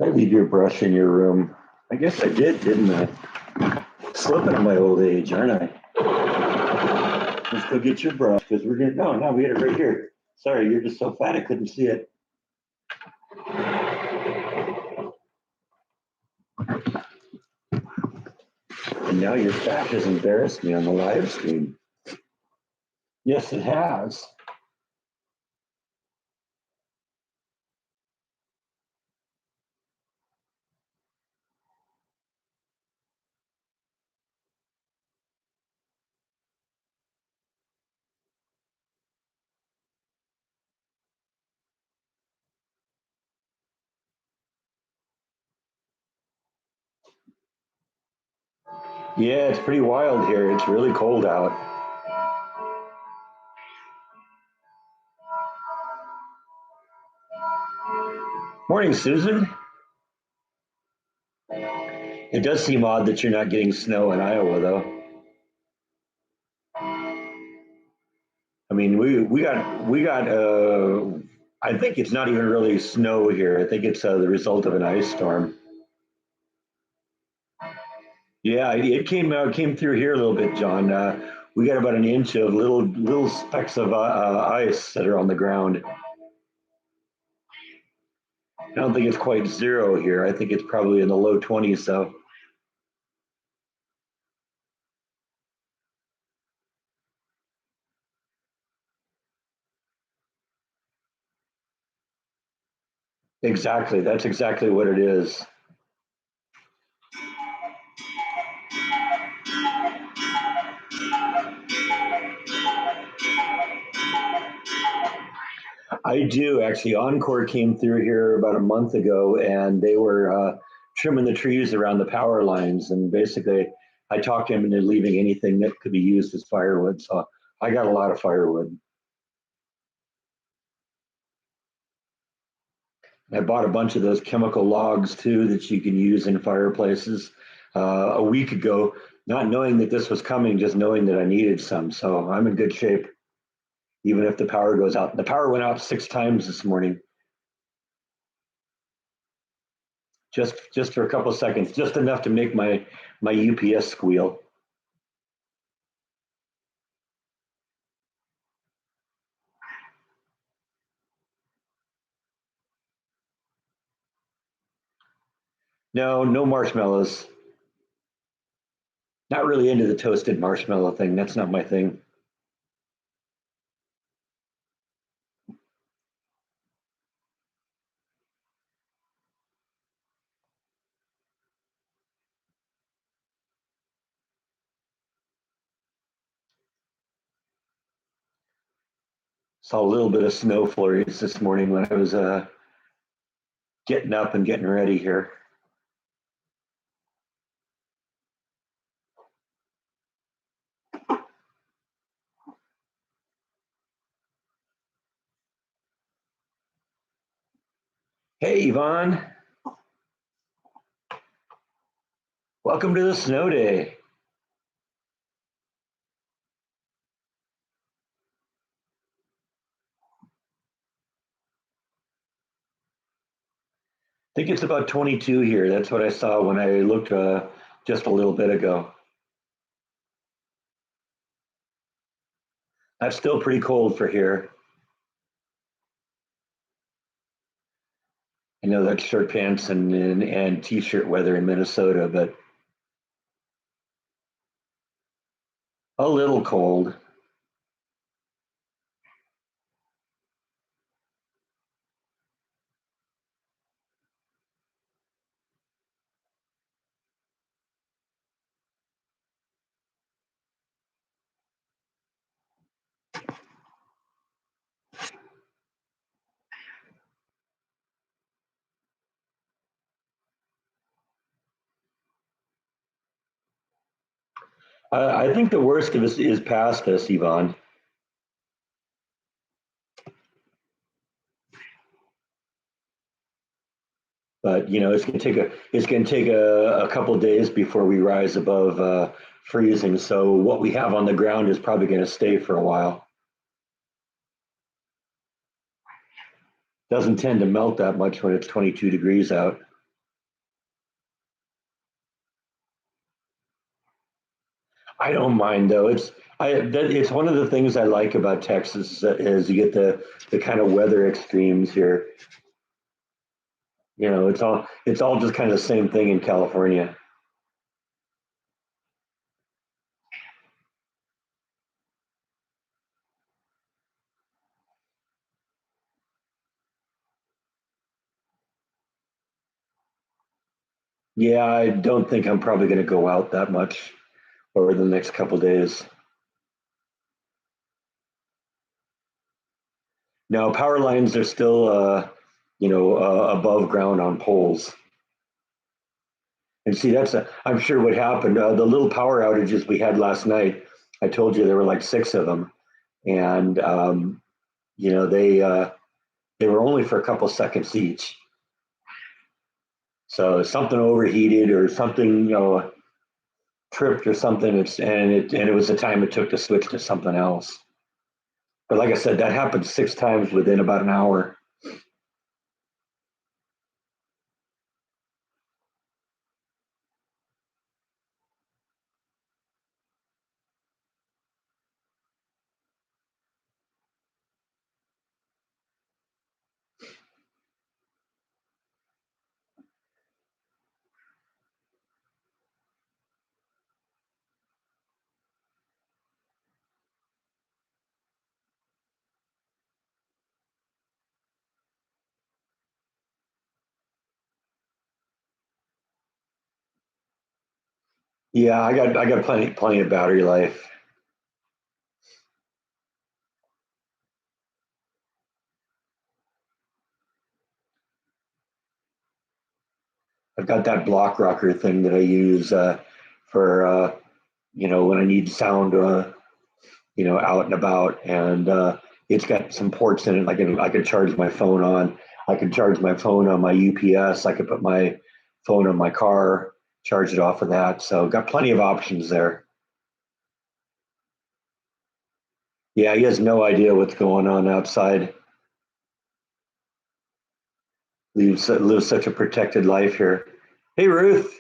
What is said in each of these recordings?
I leave your brush in your room. I guess I did, didn't I? Slipping in my old age, aren't I? Let's go get your brush because we're gonna. No, we had it right here. Sorry, you're just so fat I couldn't see it. And now your fat has embarrassed me on the live stream. Yes, it has. Yeah, it's pretty wild here. It's really cold out. Morning, Susan. It does seem odd that you're not getting snow in Iowa, though. I mean, we got. I think it's not even really snow here. I think it's the result of an ice storm. Yeah, it came through here a little bit, John. We got about an inch of little specks of ice that are on the ground. I don't think it's quite zero here. I think it's probably in the low 20s, though. Exactly. That's exactly what it is. I do actually. Encore came through here about a month ago, and they were trimming the trees around the power lines. And basically, I talked him into leaving anything that could be used as firewood. So I got a lot of firewood. I bought a bunch of those chemical logs too that you can use in fireplaces a week ago, not knowing that this was coming, just knowing that I needed some. So I'm in good shape, even if the power goes out. The power went out 6 times this morning, just for a couple of seconds, just enough to make my UPS squeal. No, no marshmallows. Not really into the toasted marshmallow thing. That's not my thing. Saw a little bit of snow flurries this morning when I was getting up and getting ready here. Hey, Yvonne, welcome to the snow day. I think it's about 22 here. That's what I saw when I looked just a little bit ago. That's still pretty cold for here. I know that's short pants and t-shirt weather in Minnesota, but a little cold. I think the worst of it is past us, Yvonne. But you know, it's going to take a couple of days before we rise above freezing. So what we have on the ground is probably going to stay for a while. Doesn't tend to melt that much when it's 22 degrees out. I don't mind though. It's one of the things I like about Texas is you get the kind of weather extremes here. It's all just kind of the same thing in California. Yeah, I don't think I'm probably going to go out that much over the next couple days. Now, power lines are still, above ground on poles. And see, I'm sure what happened. The little power outages we had last night, I told you there were like six of them. And, you know, they were only for a couple seconds each. So something overheated or something, tripped or something. And it was the time it took to switch to something else. But like I said, that happened six times within about an hour. Yeah, I got plenty of battery life. I've got that block rocker thing that I use for when I need sound out and about, and it's got some ports in it. I can charge my phone on. I can charge my phone on my UPS. I could put my phone on my car, charge it off of that. So got plenty of options there. Yeah, he has no idea what's going on outside. Lives such a protected life here. Hey, Ruth.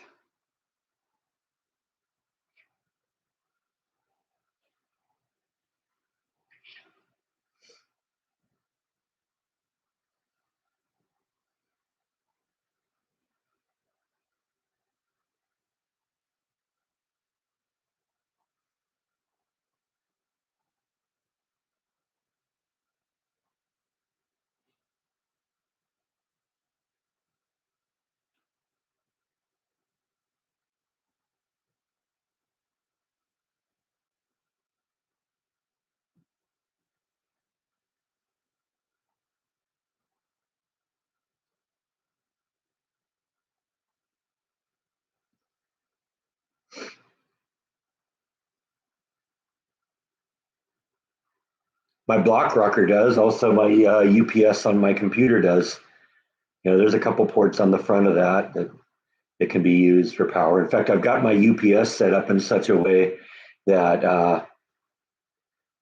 My block rocker does. Also, my UPS on my computer does. There's a couple ports on the front of that it can be used for power. In fact, I've got my UPS set up in such a way that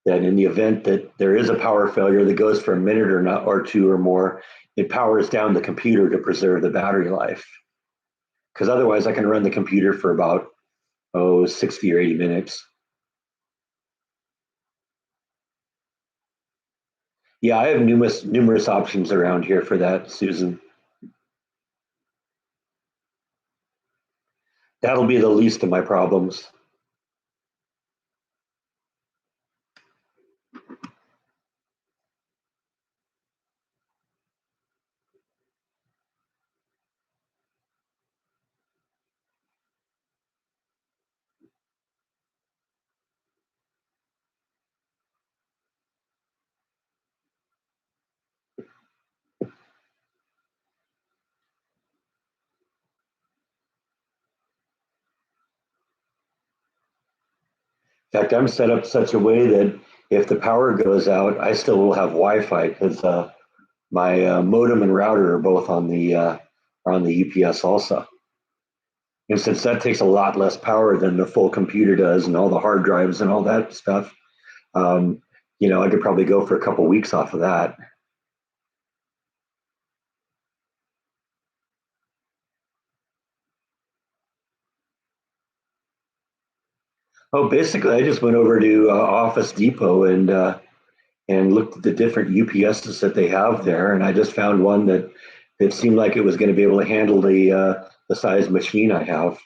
that in the event that there is a power failure that goes for a minute or two or more, it powers down the computer to preserve the battery life. Because otherwise, I can run the computer for about 60 or 80 minutes. Yeah, I have numerous options around here for that, Susan. That'll be the least of my problems. In fact, I'm set up such a way that if the power goes out, I still will have Wi-Fi because my modem and router are both on the UPS also. And since that takes a lot less power than the full computer does, and all the hard drives and all that stuff, I could probably go for a couple weeks off of that. Oh, basically, I just went over to Office Depot and looked at the different UPSs that they have there, and I just found one that seemed like it was going to be able to handle the size machine I have.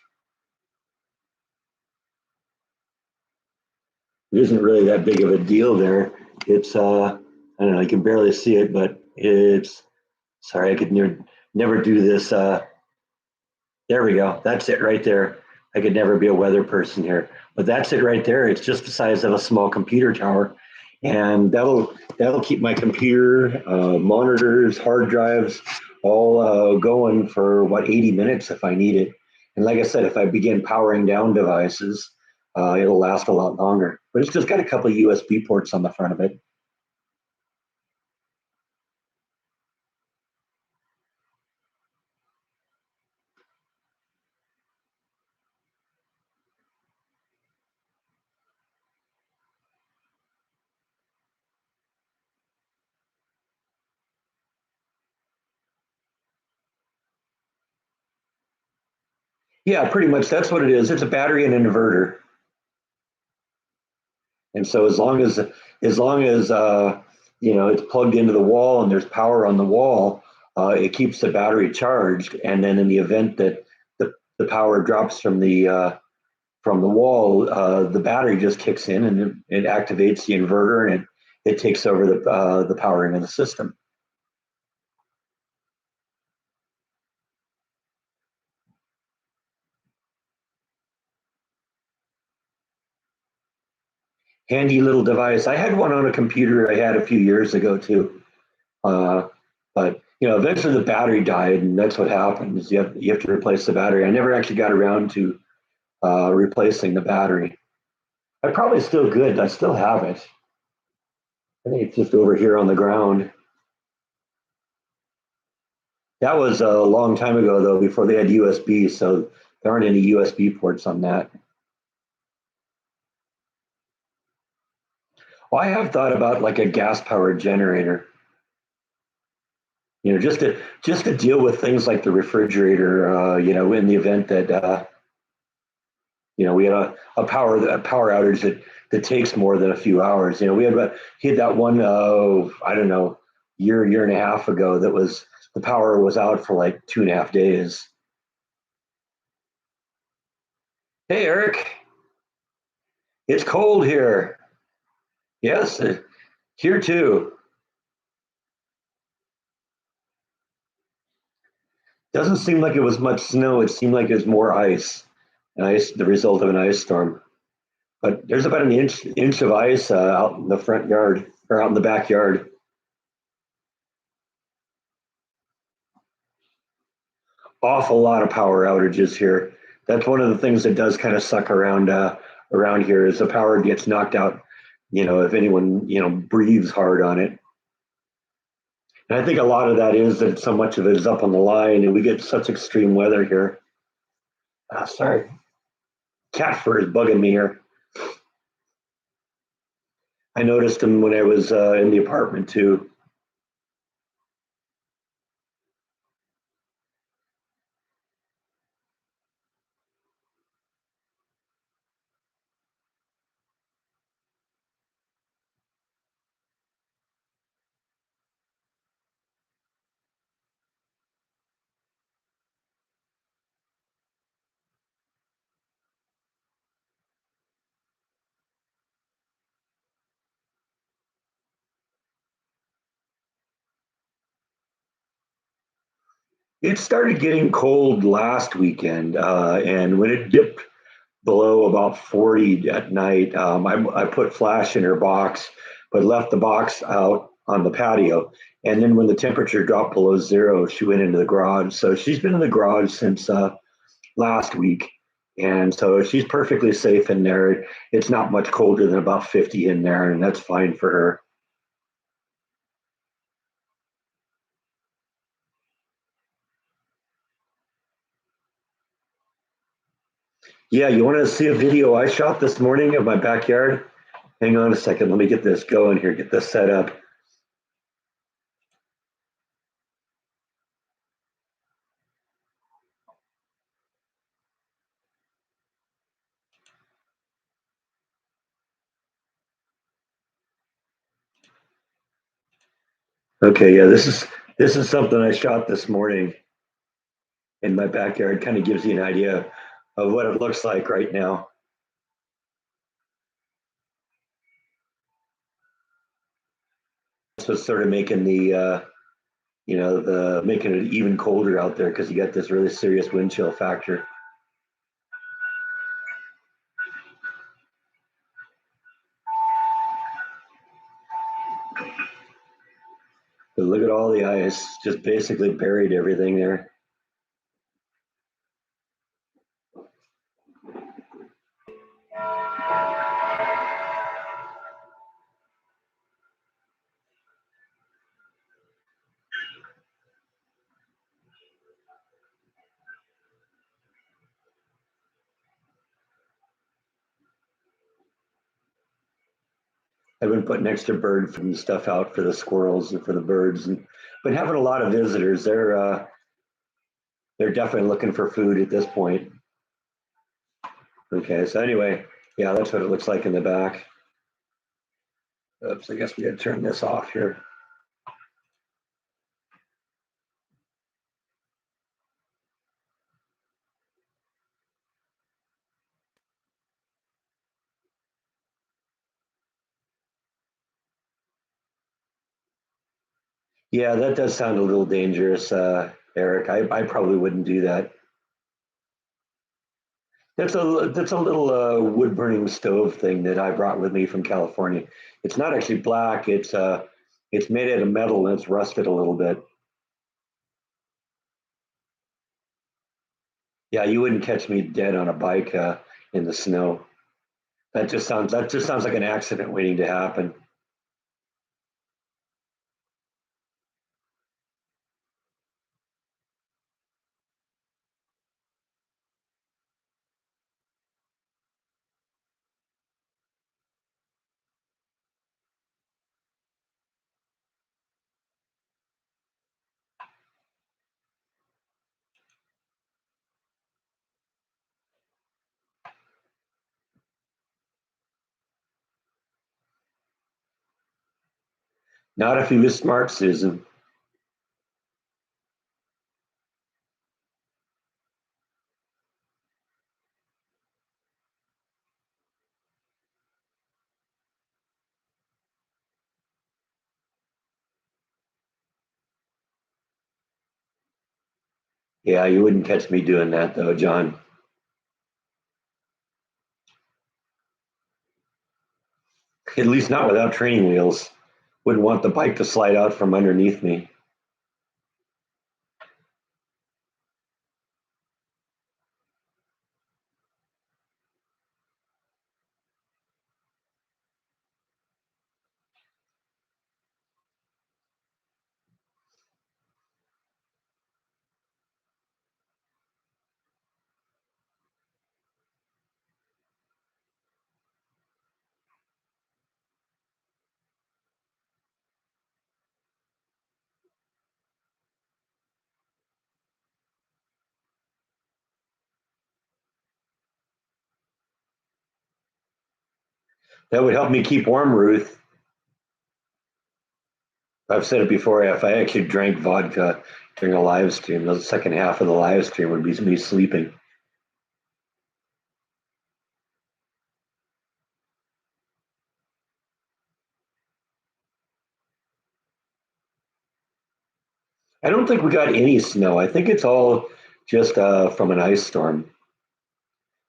It isn't really that big of a deal there. It's I don't know, I can barely see it, but it's sorry, I could never do this. There we go. That's it right there. I could never be a weather person here, but that's it right there. It's just the size of a small computer tower, and that'll keep my computer, monitors, hard drives, all going for what 80 minutes if I need it. And like I said, if I begin powering down devices, it'll last a lot longer. But it's just got a couple of USB ports on the front of it. Yeah, pretty much. That's what it is. It's a battery and an inverter. And so as long as it's plugged into the wall and there's power on the wall, it keeps the battery charged. And then in the event that the power drops from the wall, the battery just kicks in and it activates the inverter and it takes over the powering of the system. Handy little device. I had one on a computer I had a few years ago too. Uh, but eventually the battery died, and that's what happens. You have to replace the battery. I never actually got around to replacing the battery. I probably still good. I still have it. I think it's just over here on the ground. That was a long time ago, though, before they had USB. So there aren't any USB ports on that. Well, I have thought about like a gas powered generator. Just to deal with things like the refrigerator. In the event that we had a power outage that takes more than a few hours. We had that one I don't know, year and a half ago that was the power was out for like 2.5 days. Hey Eric, it's cold here. Yes, here too. Doesn't seem like it was much snow. It seemed like it was more ice, the result of an ice storm. But there's about an inch of ice out in the front yard or out in the backyard. Awful lot of power outages here. That's one of the things that does kind of suck around here is the power gets knocked out. If anyone breathes hard on it, and I think a lot of that is that so much of it is up on the line, and we get such extreme weather here. Sorry, cat fur is bugging me here. I noticed them when I was in the apartment too. It started getting cold last weekend, and when it dipped below about 40 at night. I put Flash in her box, but left the box out on the patio. And then when the temperature dropped below zero, she went into the garage. So she's been in the garage since last week. And so she's perfectly safe in there. It's not much colder than about 50 in there, and that's fine for her. Yeah, you want to see a video I shot this morning of my backyard? Hang on a second. Let me get this going here, get this set up. Okay, yeah, this is something I shot this morning in my backyard. Kind of gives you an idea of what it looks like right now. This was sort of making the making it even colder out there because you got this really serious wind chill factor. But look at all the ice, just basically buried everything there. I've been putting extra bird food stuff out for the squirrels and for the birds, and been having a lot of visitors. They're definitely looking for food at this point. Okay, so anyway, yeah, that's what it looks like in the back. Oops, I guess we got to turn this off here. Yeah, that does sound a little dangerous, Eric. I probably wouldn't do that. That's a little wood burning stove thing that I brought with me from California. It's not actually black. It's made out of metal and it's rusted a little bit. Yeah, you wouldn't catch me dead on a bike in the snow. That just sounds like an accident waiting to happen. Not if he was smart, Susan. Yeah, you wouldn't catch me doing that though, John. At least not without training wheels. Wouldn't want the bike to slide out from underneath me. That would help me keep warm, Ruth. I've said it before. If I actually drank vodka during a live stream, the second half of the live stream would be me sleeping. I don't think we got any snow. I think it's all just from an ice storm.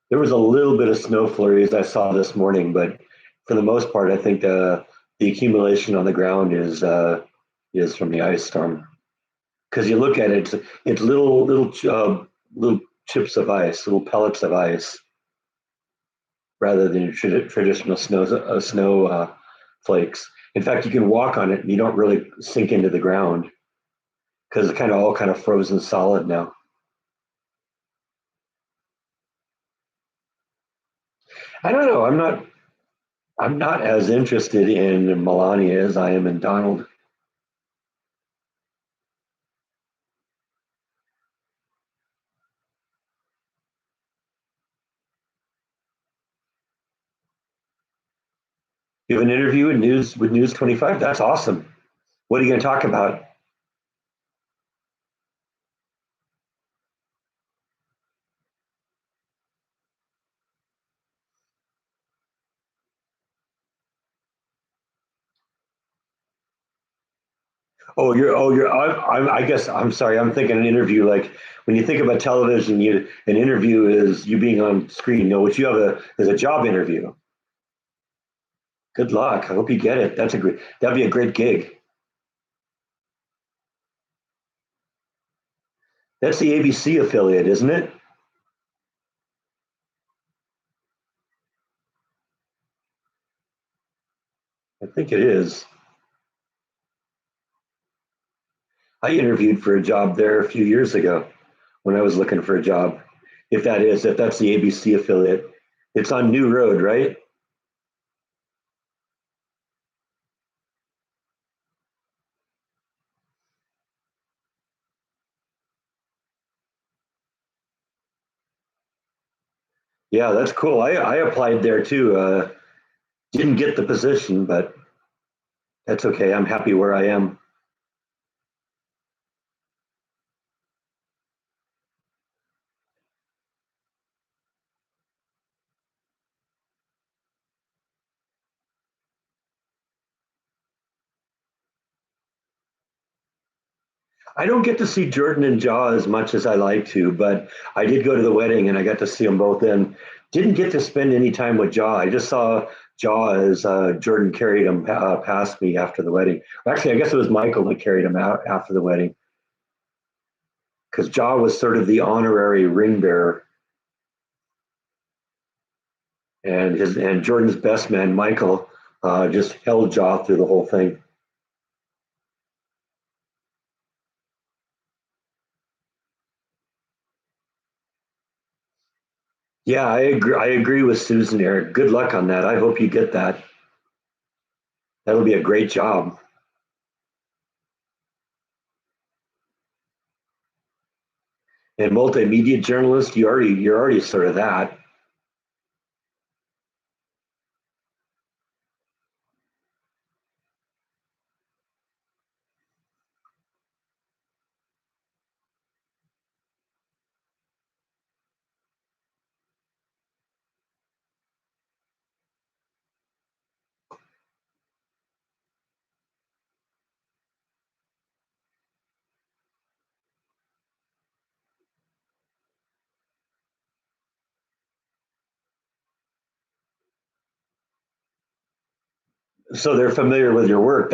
There was a little bit of snow flurries I saw this morning, but for the most part, I think the accumulation on the ground is from the ice storm. Because you look at it, it's little chips of ice, little pellets of ice, rather than traditional snow flakes. In fact, you can walk on it and you don't really sink into the ground because it's kind of frozen solid now. I don't know. I'm not as interested in Melania as I am in Donald. You have an interview with News 25. That's awesome. What are you going to talk about? I guess I'm sorry. I'm thinking an interview. Like when you think about television, an interview is you being on screen. No, what you have is a job interview. Good luck. I hope you get it. That'd be a great gig. That's the ABC affiliate, isn't it? I think it is. I interviewed for a job there a few years ago when I was looking for a job. If that's the ABC affiliate, it's on New Road, right? Yeah, that's cool. I applied there too. Didn't get the position, but that's okay. I'm happy where I am. I don't get to see Jordan and Jaw as much as I like to, but I did go to the wedding and I got to see them both. And didn't get to spend any time with Jaw. I just saw Jaw as Jordan carried him past me after the wedding. Actually, I guess it was Michael that carried him out after the wedding because Jaw was sort of the honorary ring bearer, and Jordan's best man Michael just held Jaw through the whole thing. Yeah, I agree. I agree with Susan, Eric. Good luck on that. I hope you get that. That'll be a great job. And multimedia journalist, you're already sort of that. So they're familiar with your work.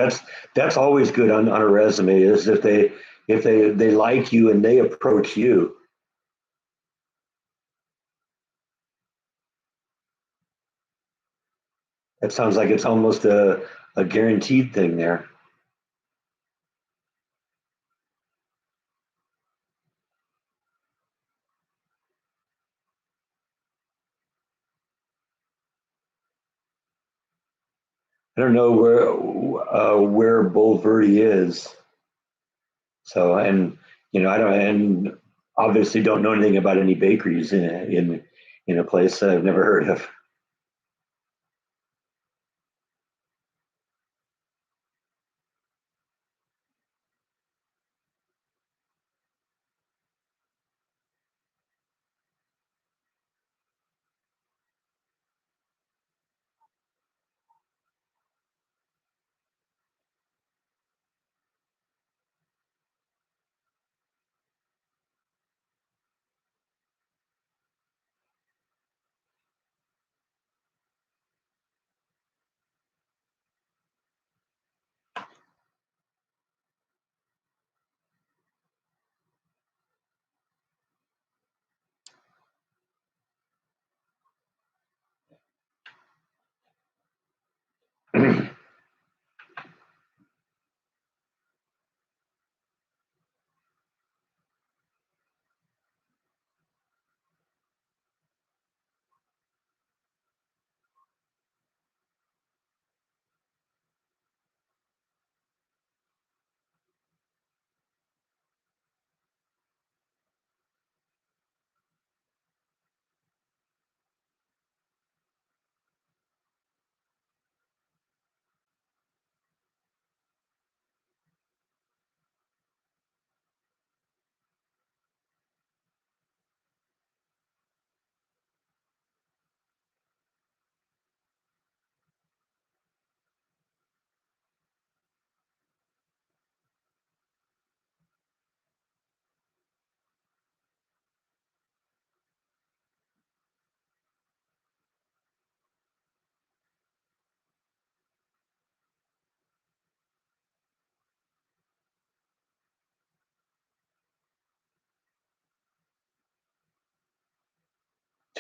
That's always good on a resume is if they like you and they approach you. That sounds like it's almost a guaranteed thing there. I don't know where Bulverde is. So I don't and obviously don't know anything about any bakeries in a place I've never heard of.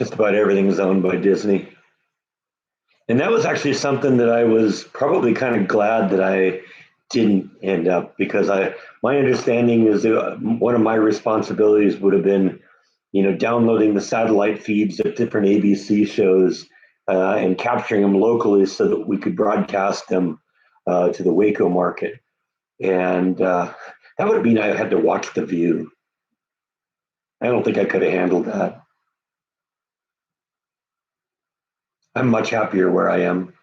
Just about everything is owned by Disney. And that was actually something that I was probably kind of glad that I didn't end up, because my understanding is that one of my responsibilities would have been, downloading the satellite feeds of different ABC shows and capturing them locally so that we could broadcast them to the Waco market. And that would have been, I had to watch The View. I don't think I could have handled that. I'm much happier where I am.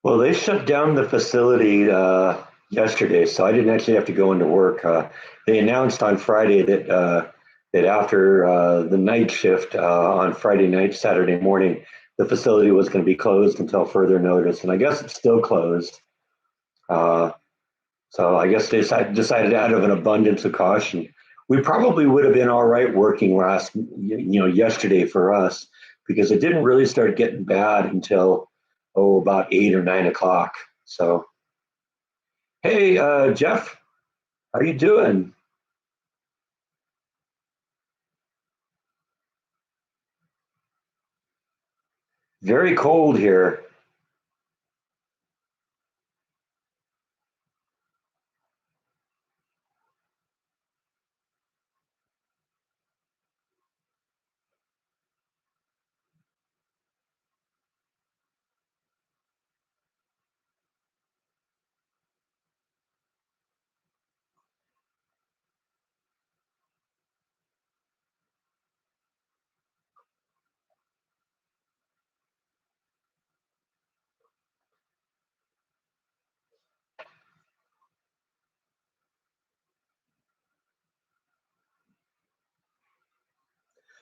Well, they shut down the facility yesterday, so I didn't actually have to go into work. They announced on Friday that after the night shift on Friday night, Saturday morning, the facility was going to be closed until further notice, and I guess it's still closed. Uh, so I guess they decided out of an abundance of caution. We probably would have been all right working yesterday for us, because it didn't really start getting bad until about 8 or 9 o'clock. So, hey, Jeff, how are you doing? Very cold here.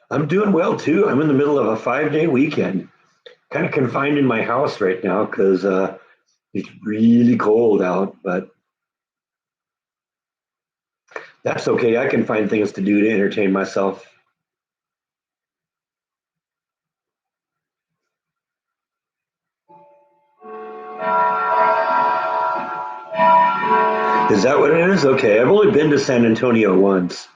I'm doing well too. I'm in the middle of a 5-day weekend, kind of confined in my house right now because It's really cold out, but that's okay. I can find things to do to entertain myself. Is that what it is? Okay, I've only been to San Antonio once.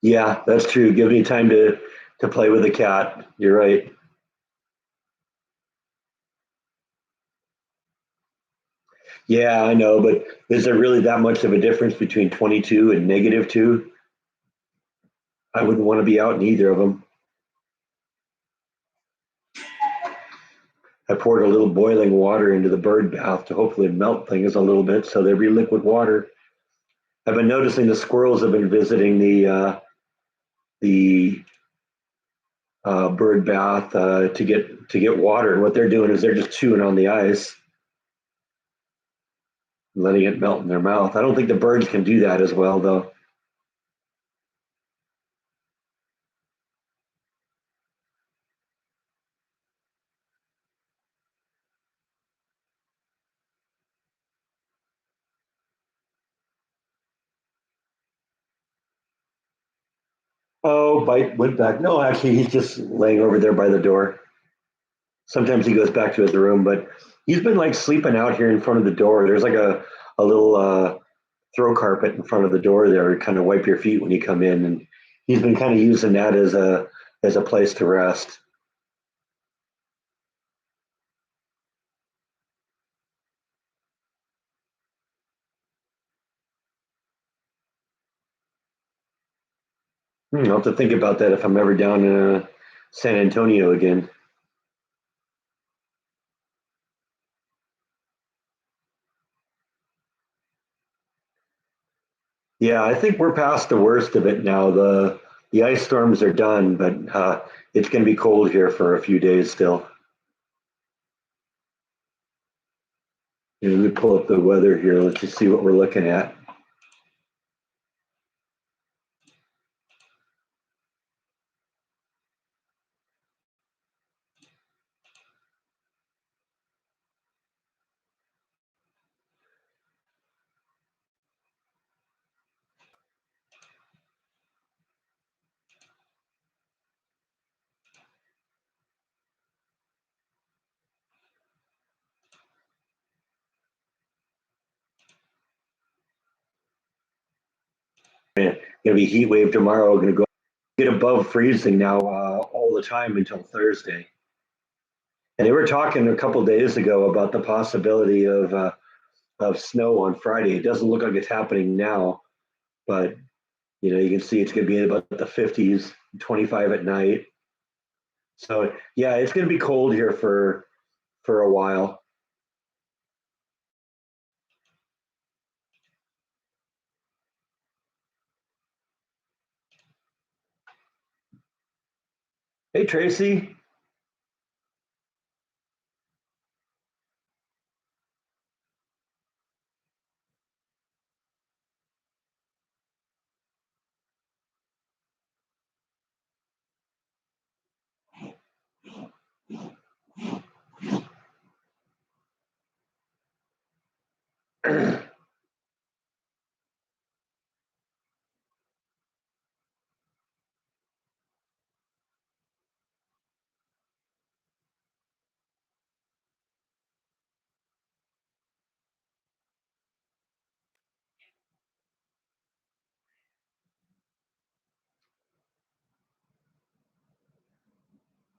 Yeah, that's true. Give me time to play with the cat. You're right. Yeah, I know, but is there really that much of a difference between 22 and -2? I wouldn't want to be out in either of them. I poured a little boiling water into the bird bath to hopefully melt things a little bit so there'd be liquid water. I've been noticing the squirrels have been visiting the bird bath to get water, and what they're doing is they're just chewing on the ice, and letting it melt in their mouth. I don't think the birds can do that as well, though. Oh, Bite went back. No, actually, he's just laying over there by the door. Sometimes he goes back to his room, but he's been like sleeping out here in front of the door. There's like a little throw carpet in front of the door there, to kind of wipe your feet when you come in, and he's been kind of using that as a place to rest. I'll have to think about that if I'm ever down in San Antonio again. Yeah, I think we're past the worst of it now. The ice storms are done, but it's going to be cold here for a few days still. Let me pull up the weather here. Let's just see what we're looking at. Going to be heat wave tomorrow. Going to go get above freezing now all the time until Thursday. And they were talking a couple days ago about the possibility of snow on Friday. It doesn't look like it's happening now, but you can see it's going to be in about the 50s, 25 at night. So yeah, it's going to be cold here for a while. Hey Tracy,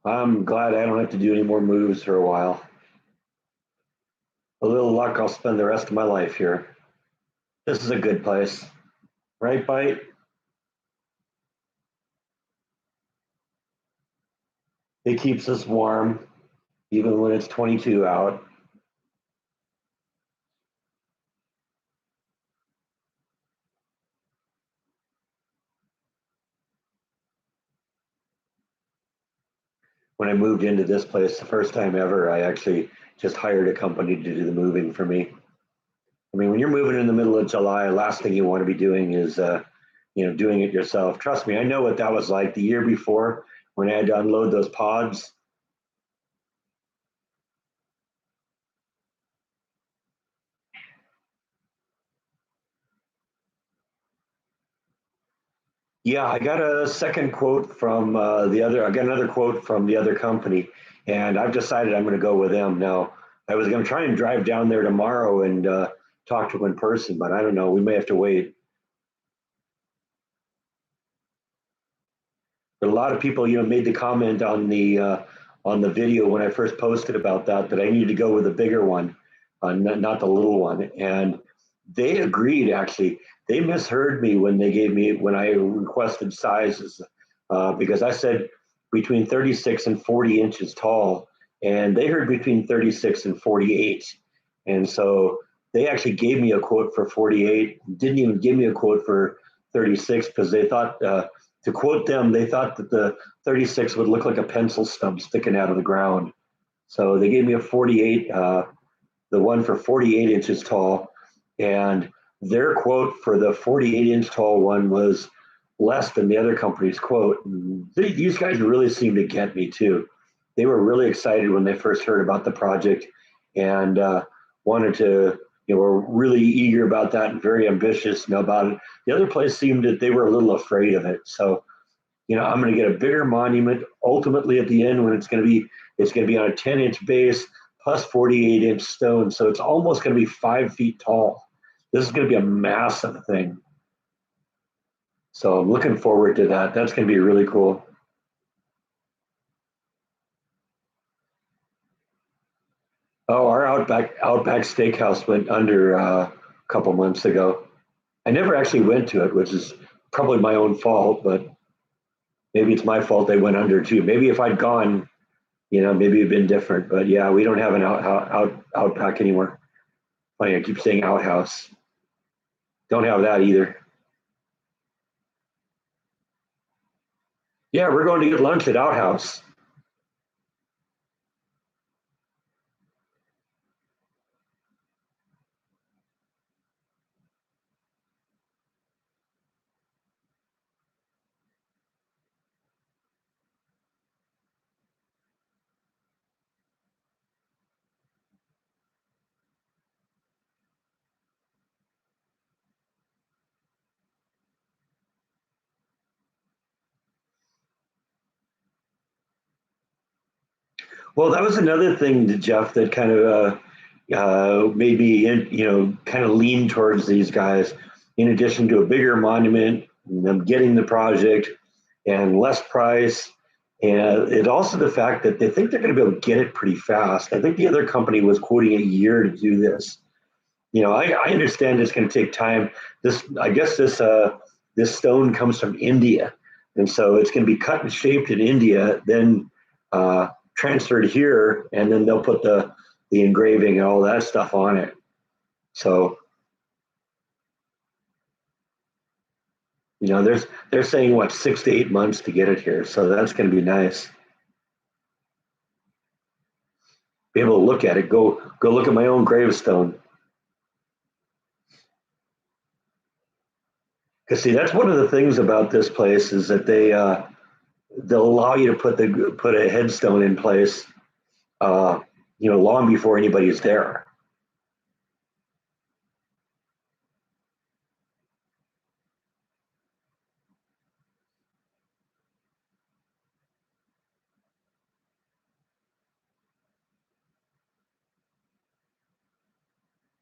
I'm glad I don't have to do any more moves for a while. A little luck, I'll spend the rest of my life here. This is a good place, right, Bite? It keeps us warm even when it's 22 out. When I moved into this place the first time ever, I actually just hired a company to do the moving for me. I mean, when you're moving in the middle of July, last thing you want to be doing is doing it yourself. Trust me, I know what that was like the year before when I had to unload those pods. Yeah, I got a second quote from the other. I got another quote from the other company, and I've decided I'm going to go with them now. I was going to try and drive down there tomorrow and talk to them in person, but I don't know. We may have to wait. But a lot of people, made the comment on the video when I first posted about that I needed to go with a bigger one, not the little one. And they agreed. Actually, they misheard me when I requested sizes because I said between 36 and 40 inches tall, and they heard between 36 and 48. And so they actually gave me a quote for 48. Didn't even give me a quote for 36 because they thought. To quote them, they thought that the 36 would look like a pencil stub sticking out of the ground. So they gave me a 48, the one for 48 inches tall. And their quote for the 48-inch tall one was less than the other company's quote. These guys really seemed to get me too. They were really excited when they first heard about the project and wanted to, were really eager about that and very ambitious about it. The other place seemed that they were a little afraid of it. So, I'm going to get a bigger monument ultimately at the end when it's going to be on a 10-inch base plus 48-inch stone. So it's almost going to be 5 feet tall. This is going to be a massive thing. So I'm looking forward to that. That's going to be really cool. Oh, our Outback Steakhouse went under a couple months ago. I never actually went to it, which is probably my own fault, but maybe it's my fault they went under too. Maybe if I'd gone, maybe it'd been different. But yeah, we don't have an Outback anymore. Funny, I keep saying outhouse. Don't have that either. Yeah, we're going to get lunch at Outhouse. Well, that was another thing, Jeff, that kind of made me, kind of lean towards these guys. In addition to a bigger monument, them getting the project, and less price, and it also the fact that they think they're going to be able to get it pretty fast. I think the other company was quoting a year to do this. I understand it's going to take time. I guess this stone comes from India, and so it's going to be cut and shaped in India, then transferred here, and then they'll put the engraving and all that stuff on it. So they're saying what 6 to 8 months to get it here, so that's going to be nice. Be able to look at it. Go look at my own gravestone. Because see, that's one of the things about this place is that they'll allow you to put a headstone in place, uh, long before anybody's there.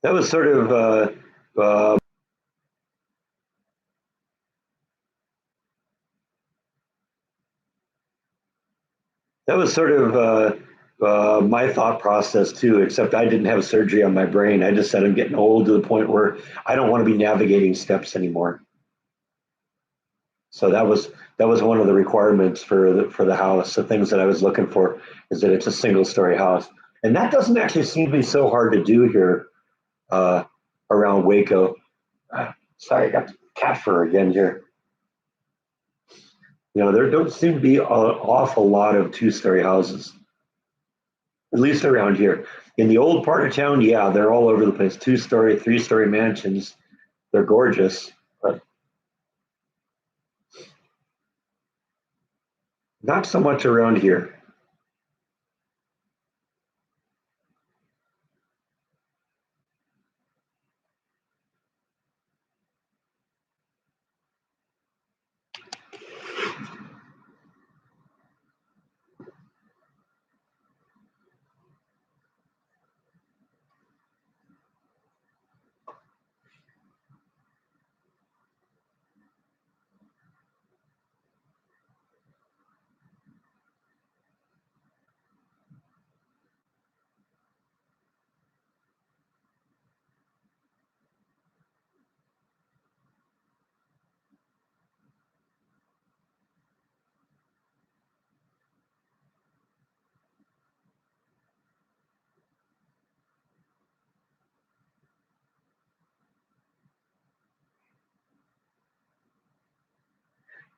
That was sort of uh, that was sort of my thought process too. Except I didn't have surgery on my brain. I just said I'm getting old to the point where I don't want to be navigating steps anymore. So that was one of the requirements for the house. The things that I was looking for is that it's a single story house, and that doesn't actually seem to be so hard to do here uh, around Waco. Sorry, I got cat fur again here. There don't seem to be an awful lot of two-story houses, at least around here. In the old part of town, yeah, they're all over the place. Two-story, three-story mansions. They're gorgeous. But Not so much around here.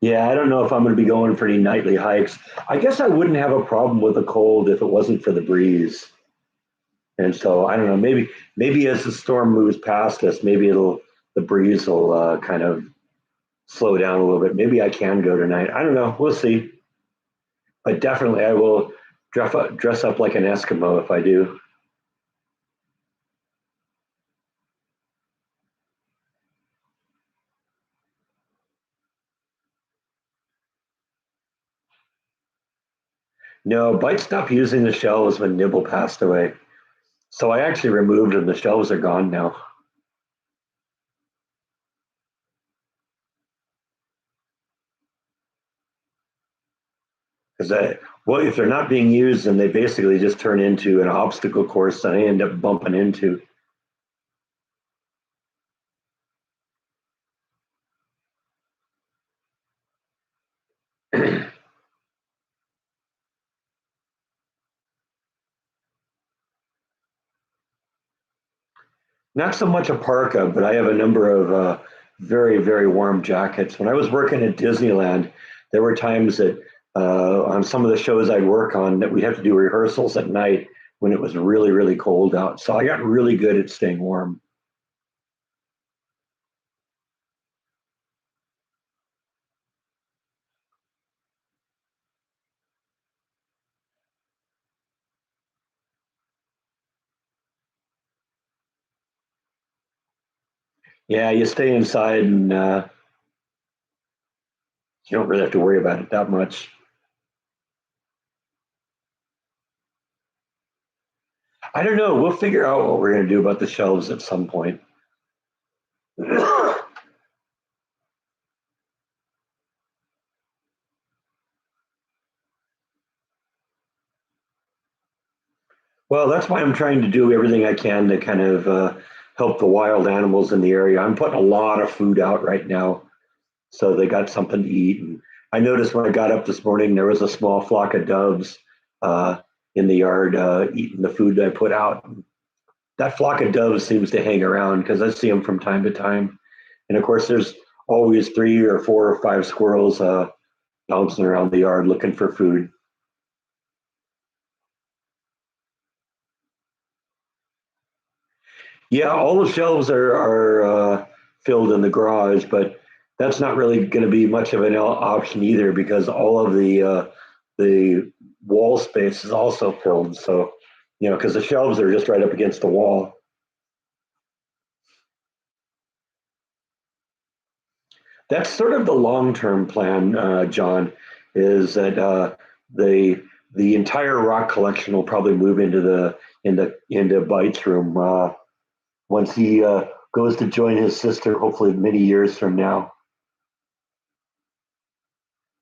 Yeah, I don't know if I'm going to be going for any nightly hikes. I guess I wouldn't have a problem with the cold if it wasn't for the breeze. And so I don't know. Maybe as the storm moves past us, maybe it'll the breeze will kind of slow down a little bit. Maybe I can go tonight. I don't know. We'll see. But definitely, I will dress up like an Eskimo if I do. No, Bite stopped using the shelves when Nibble passed away. So I actually removed them. The shelves are gone now. Because well, if they're not being used, then they basically just turn into an obstacle course that I end up bumping into. Not so much a parka, but I have a number of very, very warm jackets. When I was working at Disneyland, there were times that on some of the shows I'd work on that we have to do rehearsals at night when it was really, really cold out. So I got really good at staying warm. Yeah, you stay inside and you don't really have to worry about it that much. I don't know. We'll figure out what we're going to do about the shelves at some point. Well, that's why I'm trying to do everything I can to kind of help the wild animals in the area. I'm putting a lot of food out right now, so they got something to eat. And I noticed when I got up this morning, there was a small flock of doves uh, in the yard eating the food that I put out. That flock of doves seems to hang around because I see them from time to time. And of course, there's always three or four or five squirrels bouncing around the yard looking for food. Yeah, all the shelves are filled in the garage, but that's not really going to be much of an option either because all of the wall space is also filled. So, because the shelves are just right up against the wall. That's sort of the long-term plan, John, is that the the entire rock collection will probably move into Bite's room once he goes to join his sister, hopefully many years from now.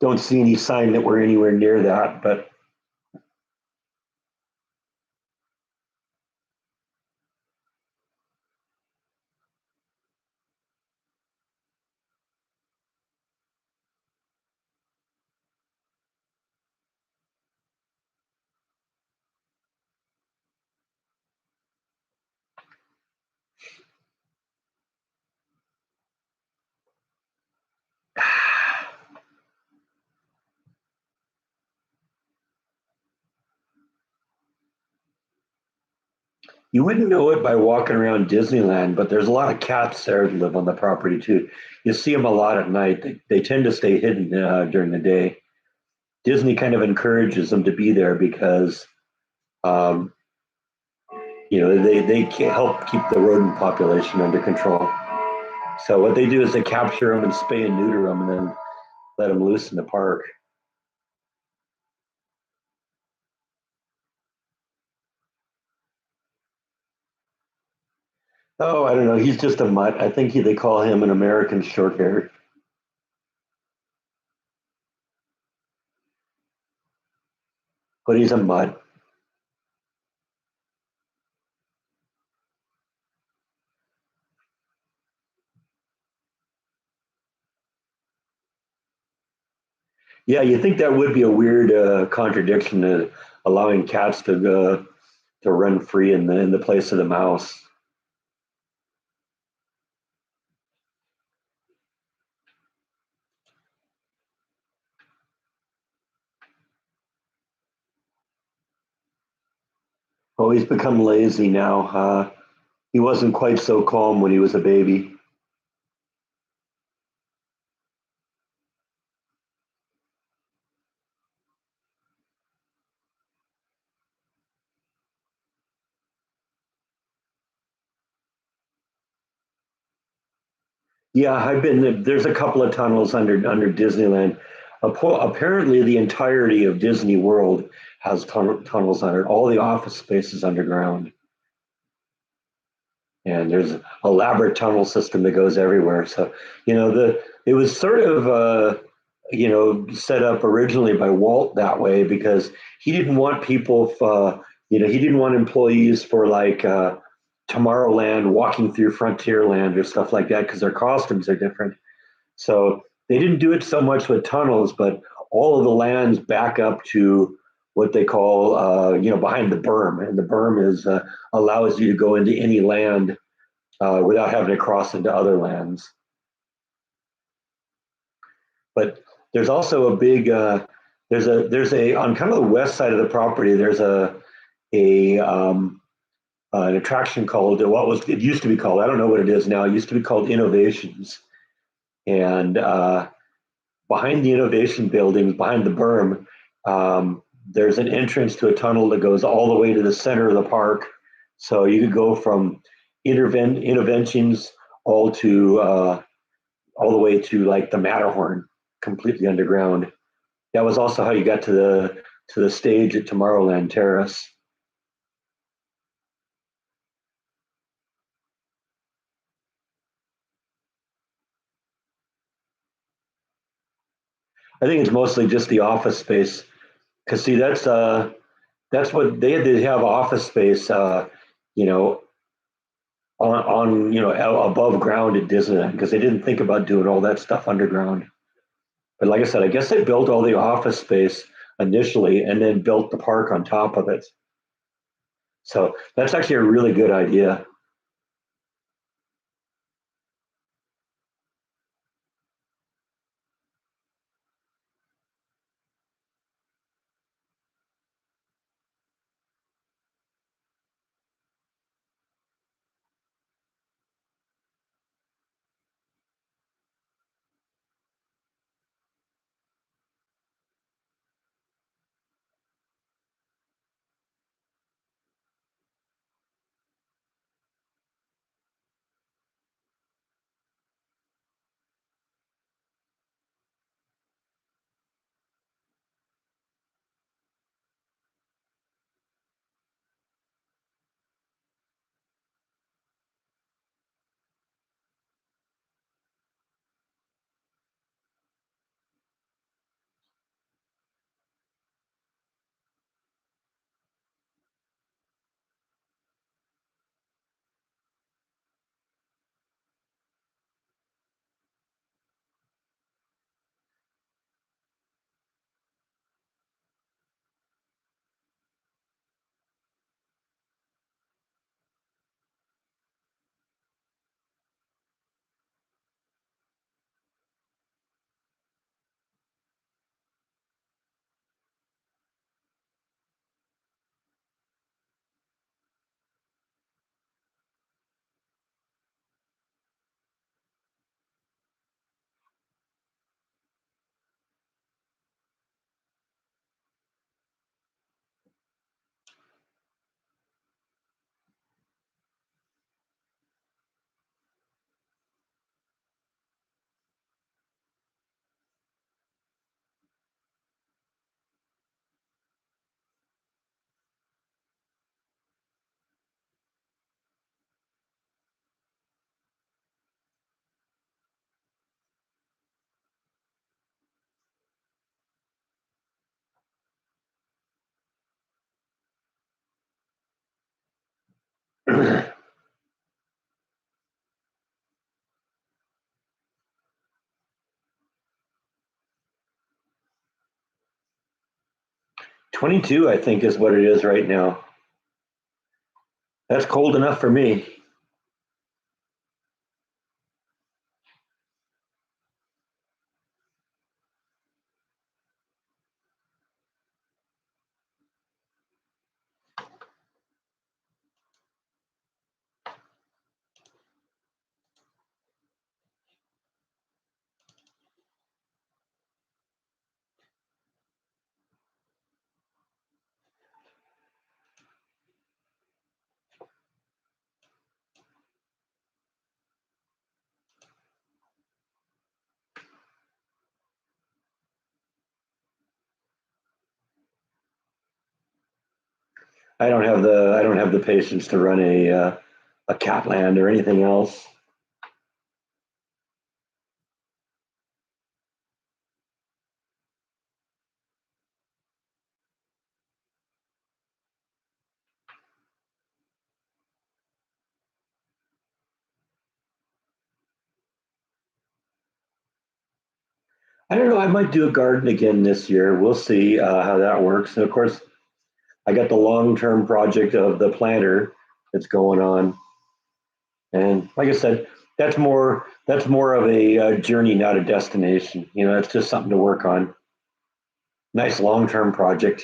Don't see any sign that we're anywhere near that, but you wouldn't know it by walking around Disneyland, but there's a lot of cats there that live on the property too. You see them a lot at night. They tend to stay hidden during the day. Disney kind of encourages them to be there because um, they can't help keep the rodent population under control. So what they do is they capture them and spay and neuter them, and then let them loose in the park. Oh, I don't know. He's just a mutt. I think they call him an American short hair, but he's a mutt. Yeah, you think that would be a weird contradiction to allowing cats to run free in the place of the mouse. Oh, he's become lazy now. He wasn't quite so calm when he was a baby. Yeah, I've been. There's a couple of tunnels under Disneyland. Apparently, the entirety of Disney World has tunnels under it. All the office space is underground, and there's an elaborate tunnel system that goes everywhere. So, the it was sort of set up originally by Walt that way because he didn't want people, he didn't want employees for like Tomorrowland walking through Frontierland or stuff like that because their costumes are different. So they didn't do it so much with tunnels, but all of the lands back up to what they call, behind the berm, and the berm is allows you to go into any land without having to cross into other lands. But there's also a big there's a on kind of the west side of the property. There's a an attraction called what was it used to be called. I don't know what it is now. It used to be called Innovations, and behind the Innovation buildings, behind the berm, there's an entrance to a tunnel that goes all the way to the center of the park. So you could go from interventions all to all the way to like the Matterhorn, completely underground. That was also how you got to the stage at Tomorrowland Terrace. I think it's mostly just the office space because see that's what they had to have office space you know on above ground at Disneyland because they didn't think about doing all that stuff underground. But like I said, I guess they built all the office space initially and then built the park on top of it. So that's actually a really good idea. 22, I think, is what it is right now. That's cold enough for me. I don't have the patience to run a Catland or anything else. I don't know. I might do a garden again this year. We'll see how that works. And of course, I got the long-term project of the planter that's going on. And like I said, that's more of a journey, not a destination. You know, it's just something to work on. Nice long-term project.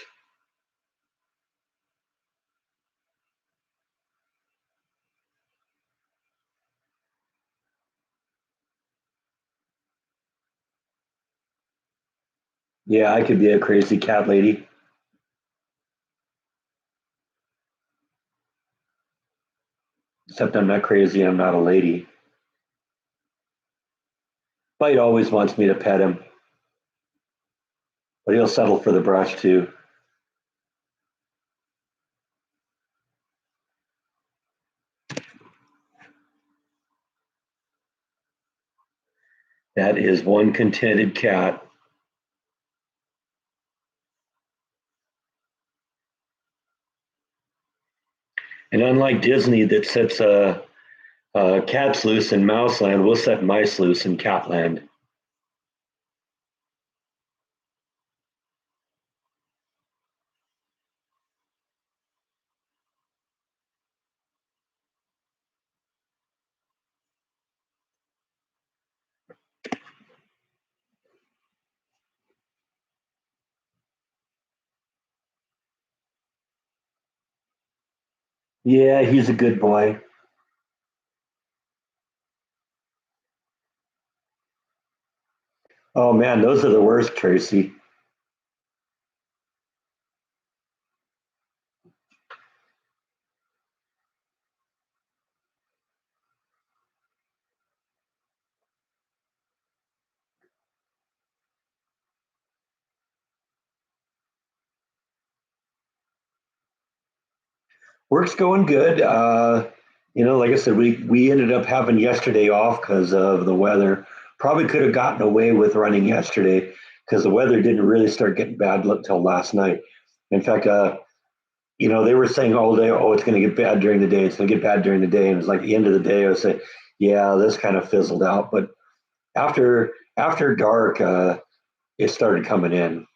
Yeah, I could be a crazy cat lady, except I'm not crazy. I'm not a lady. Bite always wants me to pet him, but he'll settle for the brush too. That is one contented cat. And unlike Disney that sets cats loose in Mouseland, we'll set mice loose in Catland. Yeah, he's a good boy. Oh man, those are the worst, Tracy. Work's going good. You know, like I said, we ended up having yesterday off because of the weather. Probably could have gotten away with running yesterday because the weather didn't really start getting bad till last night. In fact, you know, they were saying all day, oh, it's going to get bad during the day. It's going to get bad during the day. And it's like the end of the day, I was saying, yeah, this kind of fizzled out. But after dark, it started coming in,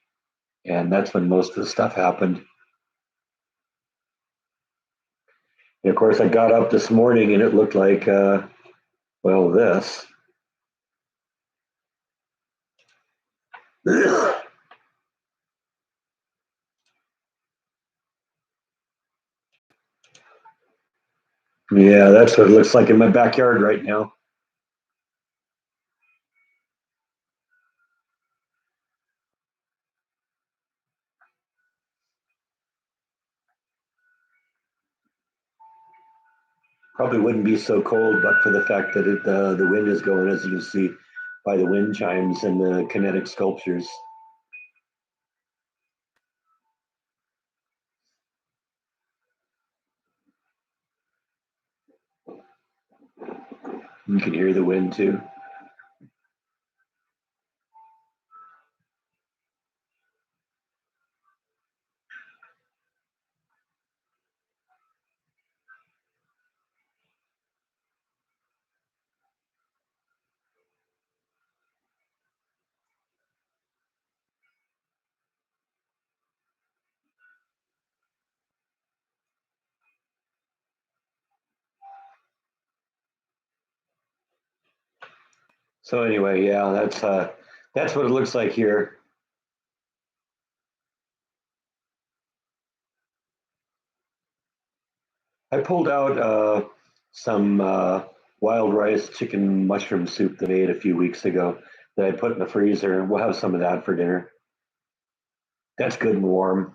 and that's when most of the stuff happened. And of course, I got up this morning, and it looked like, well, this. Yeah, that's what it looks like in my backyard right now. Probably wouldn't be so cold, but for the fact that the wind is going, as you can see by the wind chimes and the kinetic sculptures. You can hear the wind too. So anyway, yeah, that's what it looks like here. I pulled out some wild rice chicken mushroom soup that I ate a few weeks ago that I put in the freezer, and we'll have some of that for dinner. That's good and warm.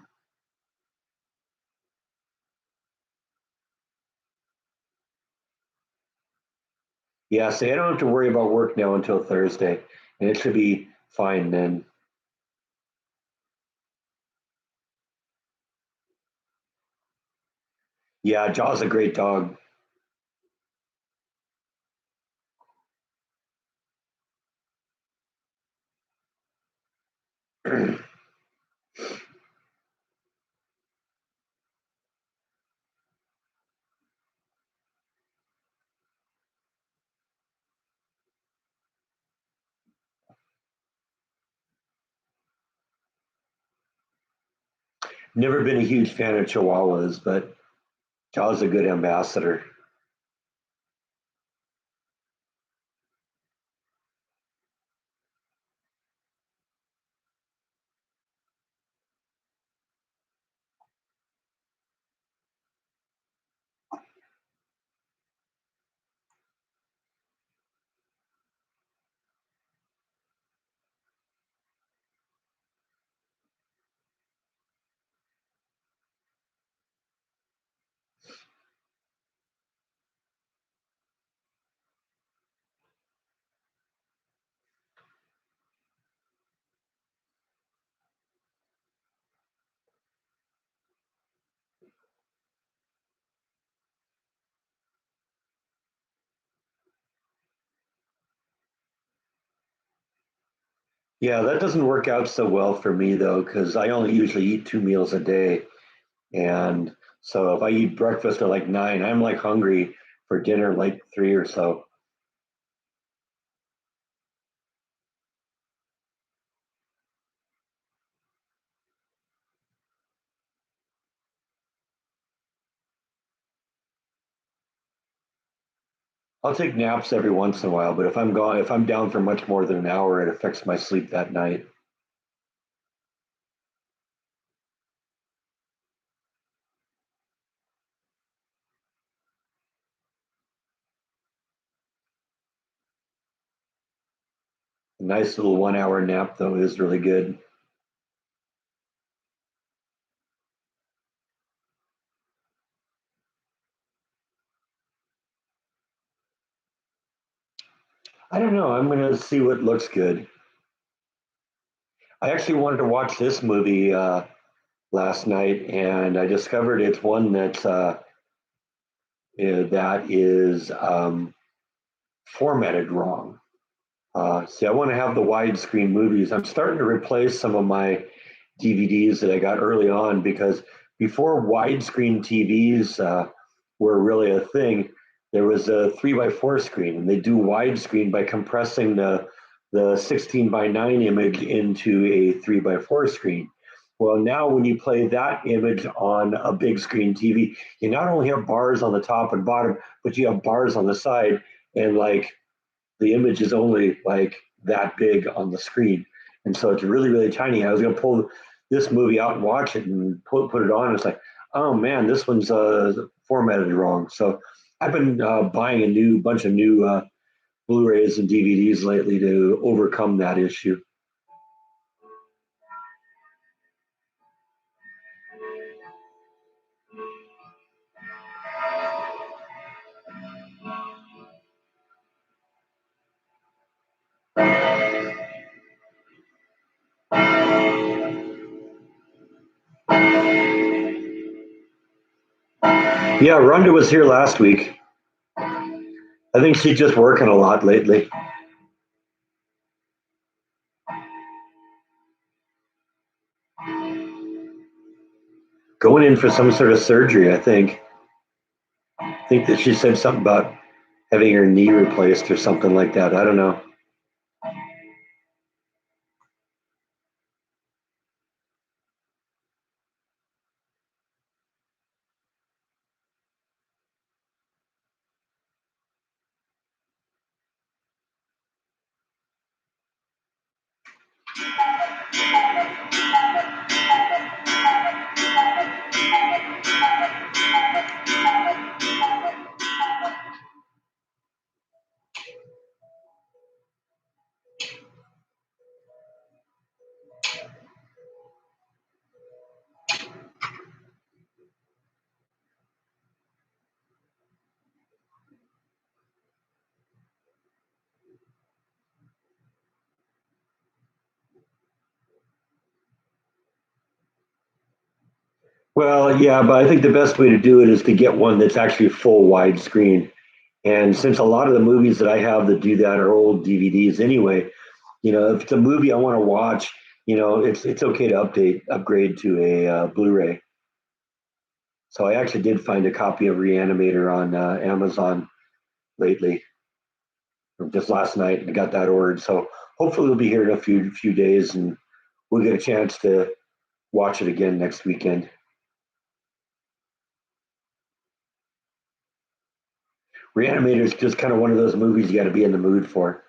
Yeah, see, I don't have to worry about work now until Thursday, and it should be fine then. Yeah, Jaw's a great dog. Never been a huge fan of Chihuahuas, but Jaw's a good ambassador. Yeah, that doesn't work out so well for me though, because I only usually eat 2 meals a day. And so if I eat breakfast at like 9, I'm like hungry for dinner like 3 or so. I'll take naps every once in a while, but if I'm down for much more than an hour, it affects my sleep that night. A nice little 1 hour nap though is really good. I don't know. I'm gonna see what looks good. I actually wanted to watch this movie last night, and I discovered it's one that is formatted wrong. See, I want to have the widescreen movies. I'm starting to replace some of my DVDs that I got early on because before widescreen TVs were really a thing, there was a 3 by 4 screen, and they do widescreen by compressing the 16 by 9 image into a 3 by 4 screen. Well, now when you play that image on a big screen TV, you not only have bars on the top and bottom, but you have bars on the side, and like the image is only like that big on the screen. And so it's really, really tiny. I was going to pull this movie out and watch it and put it on. It's like, oh man, this one's formatted wrong. So I've been buying a new bunch of new Blu-rays and DVDs lately to overcome that issue. Yeah, Rhonda was here last week. I think she's just working a lot lately. Going in for some sort of surgery, I think. I think that she said something about having her knee replaced or something like that. I don't know. Well, yeah, but I think the best way to do it is to get one that's actually full widescreen. And since a lot of the movies that I have that do that are old DVDs anyway, if it's a movie I want to watch, it's okay to upgrade to a Blu-ray. So I actually did find a copy of Reanimator on Amazon lately, or just last night. I got that ordered, so hopefully it'll be here in a few days, and we'll get a chance to watch it again next weekend. Reanimator is just kind of one of those movies you got to be in the mood for.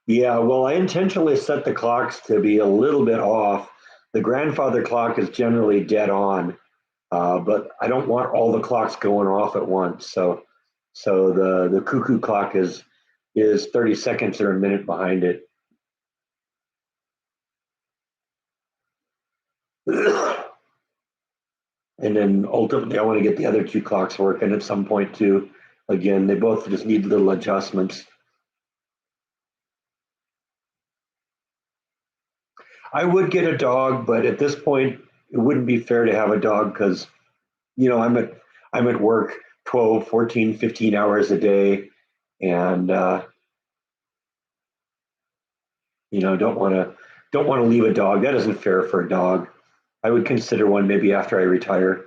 Yeah, well, I intentionally set the clocks to be a little bit off. The grandfather clock is generally dead on, but I don't want all the clocks going off at once. So the cuckoo clock is 30 seconds or a minute behind it. And then ultimately, I want to get the other two clocks working at some point too. Again, they both just need little adjustments. I would get a dog, but at this point, it wouldn't be fair to have a dog because you know I'm at I'm at work 12, 14, 15 hours a day, and don't want to leave a dog. That isn't fair for a dog. I would consider one maybe after I retire.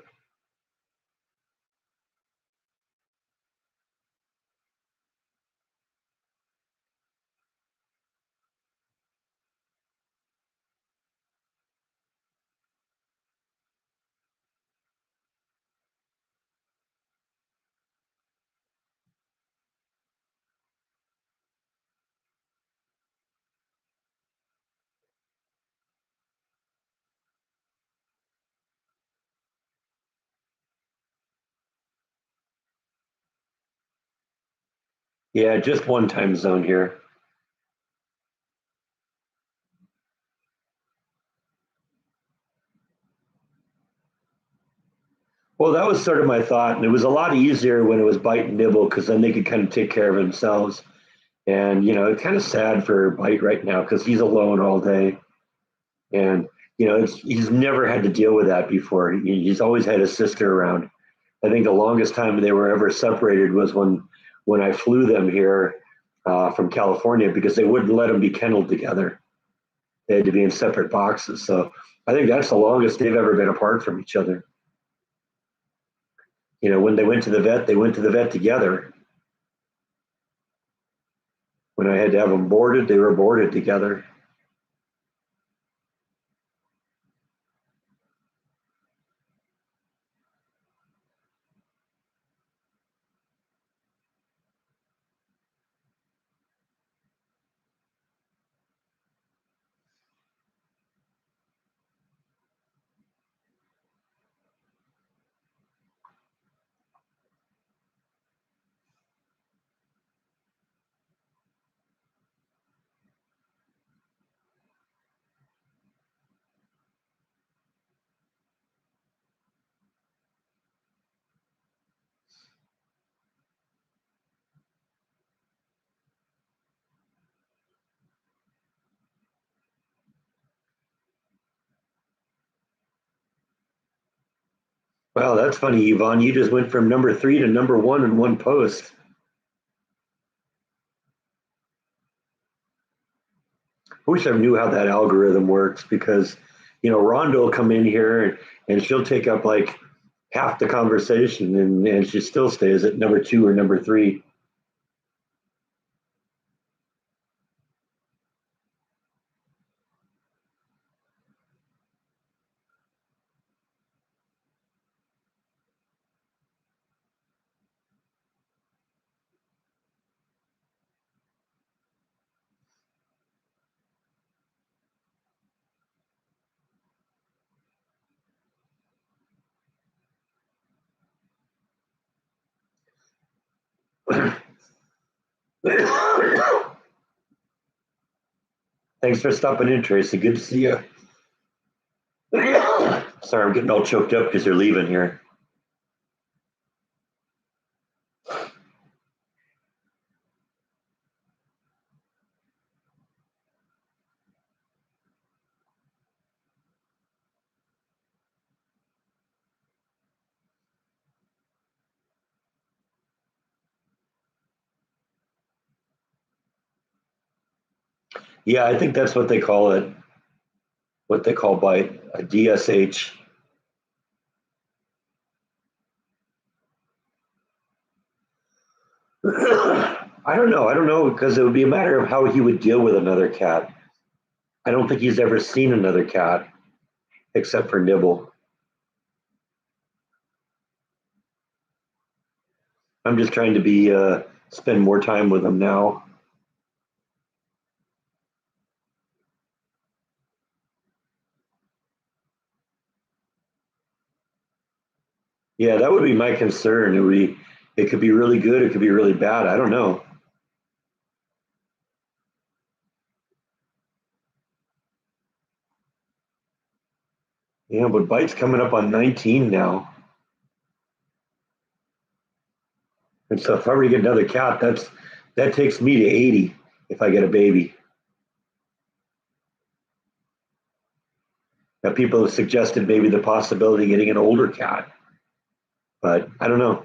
Yeah, just one time zone here. Well, that was sort of my thought, and it was a lot easier when it was bite and nibble because then they could kind of take care of themselves. And it's kind of sad for Bite right now because he's alone all day, and he's never had to deal with that before. He's always had his sister around. I think the longest time they were ever separated was when I flew them here from California because they wouldn't let them be kenneled together. They had to be in separate boxes. So I think that's the longest they've ever been apart from each other. When they went to the vet, they went to the vet together. When I had to have them boarded, they were boarded together. Wow, that's funny, Yvonne. You just went from number three to number one in one post. I wish I knew how that algorithm works because, Rhonda will come in here and she'll take up like half the conversation, and she still stays at number two or number three. Thanks for stopping in, Tracy. Good to see you. Sorry, I'm getting all choked up because you're leaving here. Yeah, I think that's what they call it. What they call bite, a DSH. I don't know. I don't know because it would be a matter of how he would deal with another cat. I don't think he's ever seen another cat except for Nibble. I'm just trying to be spend more time with him now. Yeah, that would be my concern. It could be really good. It could be really bad. I don't know. Yeah, but Bite's coming up on 19 now. And so if I were to get another cat, that takes me to 80 if I get a baby. Now people have suggested maybe the possibility of getting an older cat, but I don't know.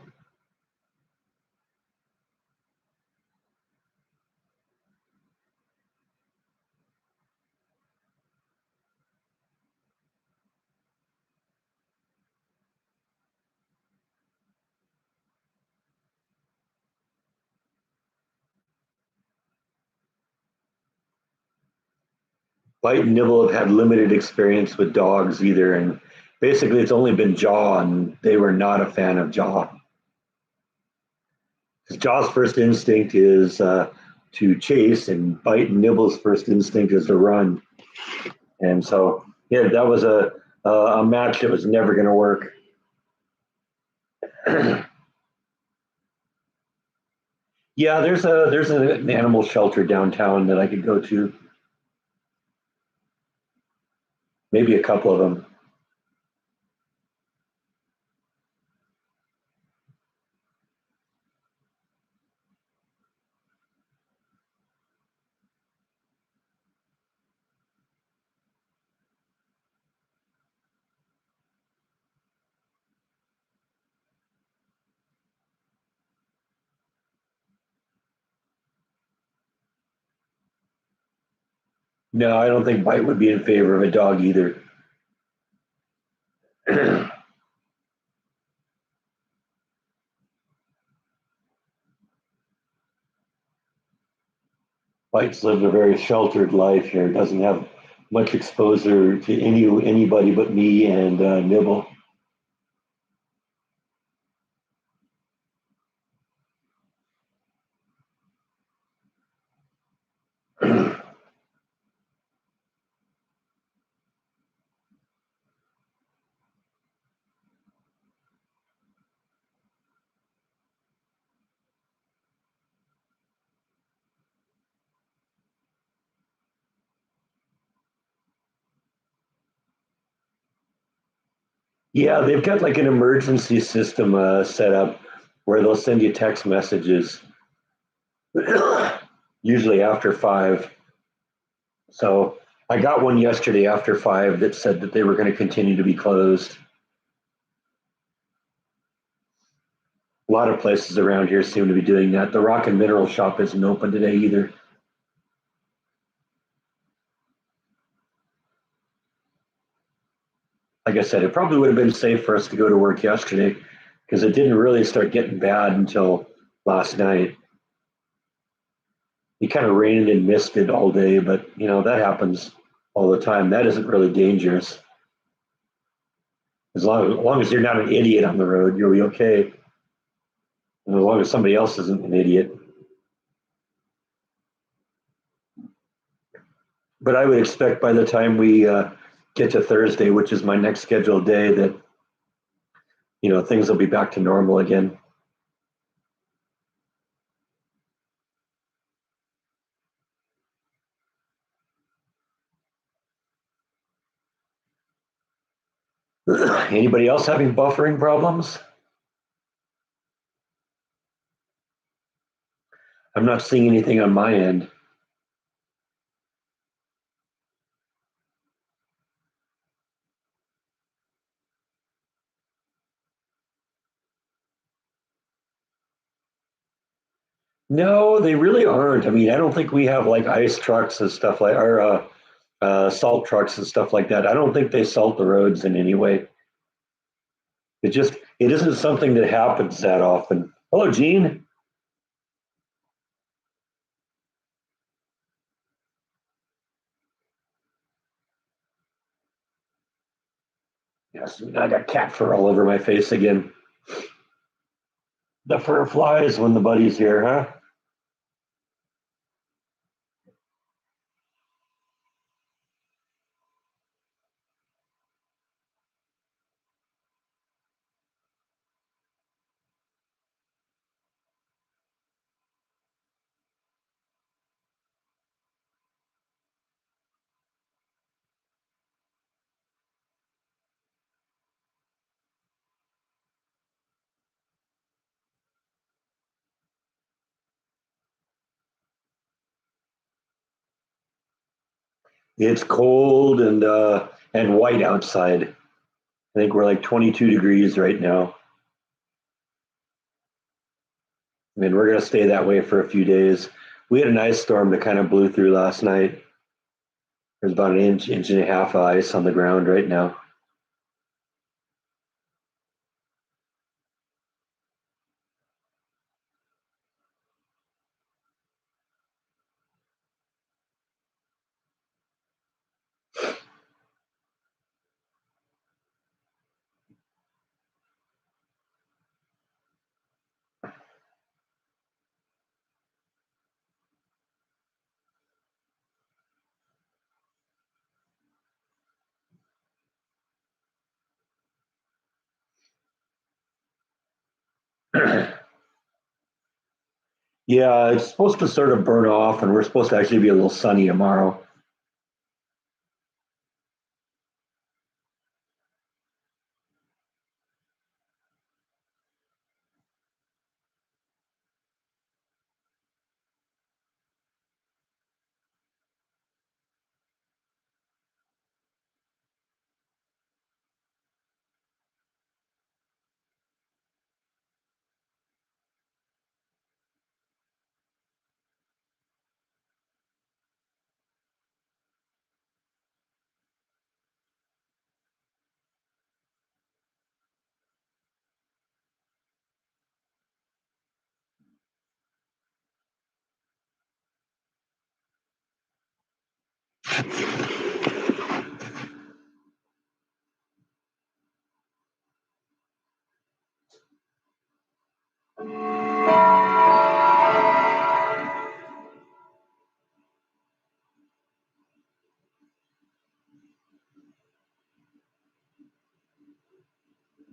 Bite and Nibble have had limited experience with dogs either, and basically it's only been Jaw, and they were not a fan of Jaw. Because Jaw's first instinct is to chase, and Bite and Nibble's first instinct is to run. And so, yeah, that was a match that was never going to work. Yeah, there's an animal shelter downtown that I could go to. Maybe a couple of them. No, I don't think Bite would be in favor of a dog either. Bite's lived a very sheltered life here. Doesn't have much exposure to anybody but me and Nibble. Yeah, they've got like an emergency system set up where they'll send you text messages, usually after 5. So I got one yesterday after 5 that said that they were going to continue to be closed. A lot of places around here seem to be doing that. The Rock and Mineral Shop isn't open today either. like I said, it probably would have been safe for us to go to work yesterday because it didn't really start getting bad until last night. It kind of rained and misted all day, but that happens all the time. That isn't really dangerous. As long as you're not an idiot on the road, you'll be okay. And as long as somebody else isn't an idiot. But I would expect by the time we get to Thursday, which is my next scheduled day, that things will be back to normal again. Anybody else having buffering problems? I'm not seeing anything on my end. No, they really aren't. I mean, I don't think we have like ice trucks and stuff like, or salt trucks and stuff like that. I don't think they salt the roads in any way. It isn't something that happens that often. Hello, Gene. Yes, I got cat fur all over my face again. The fur flies when the buddy's here, huh? It's cold and white outside. I think we're like 22 degrees right now. I mean, we're gonna stay that way for a few days. We had an ice storm that kind of blew through last night. There's about an inch and a half of ice on the ground right now. Yeah, it's supposed to sort of burn off, and we're supposed to actually be a little sunny tomorrow.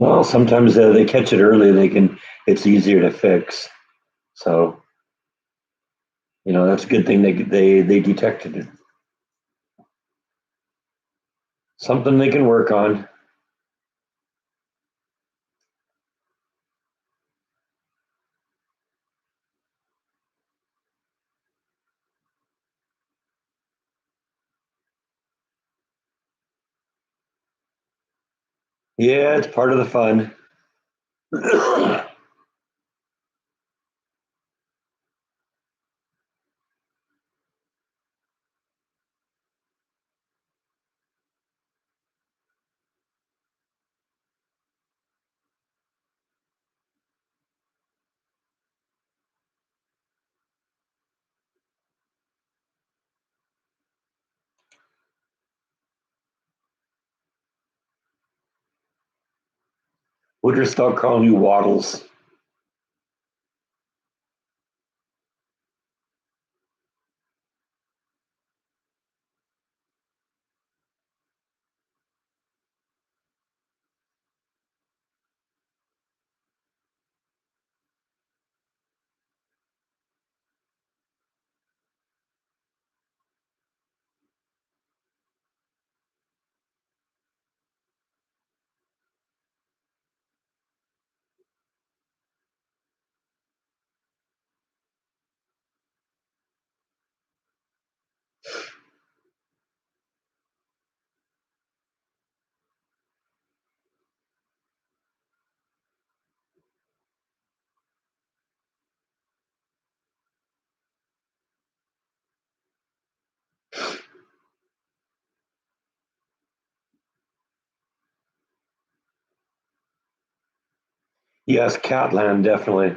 Well, sometimes they catch it early. They can. It's easier to fix. So that's a good thing they detected it. Something they can work on. Yeah, it's part of the fun. We'll just start calling you Waddles. Yes, Catland, definitely.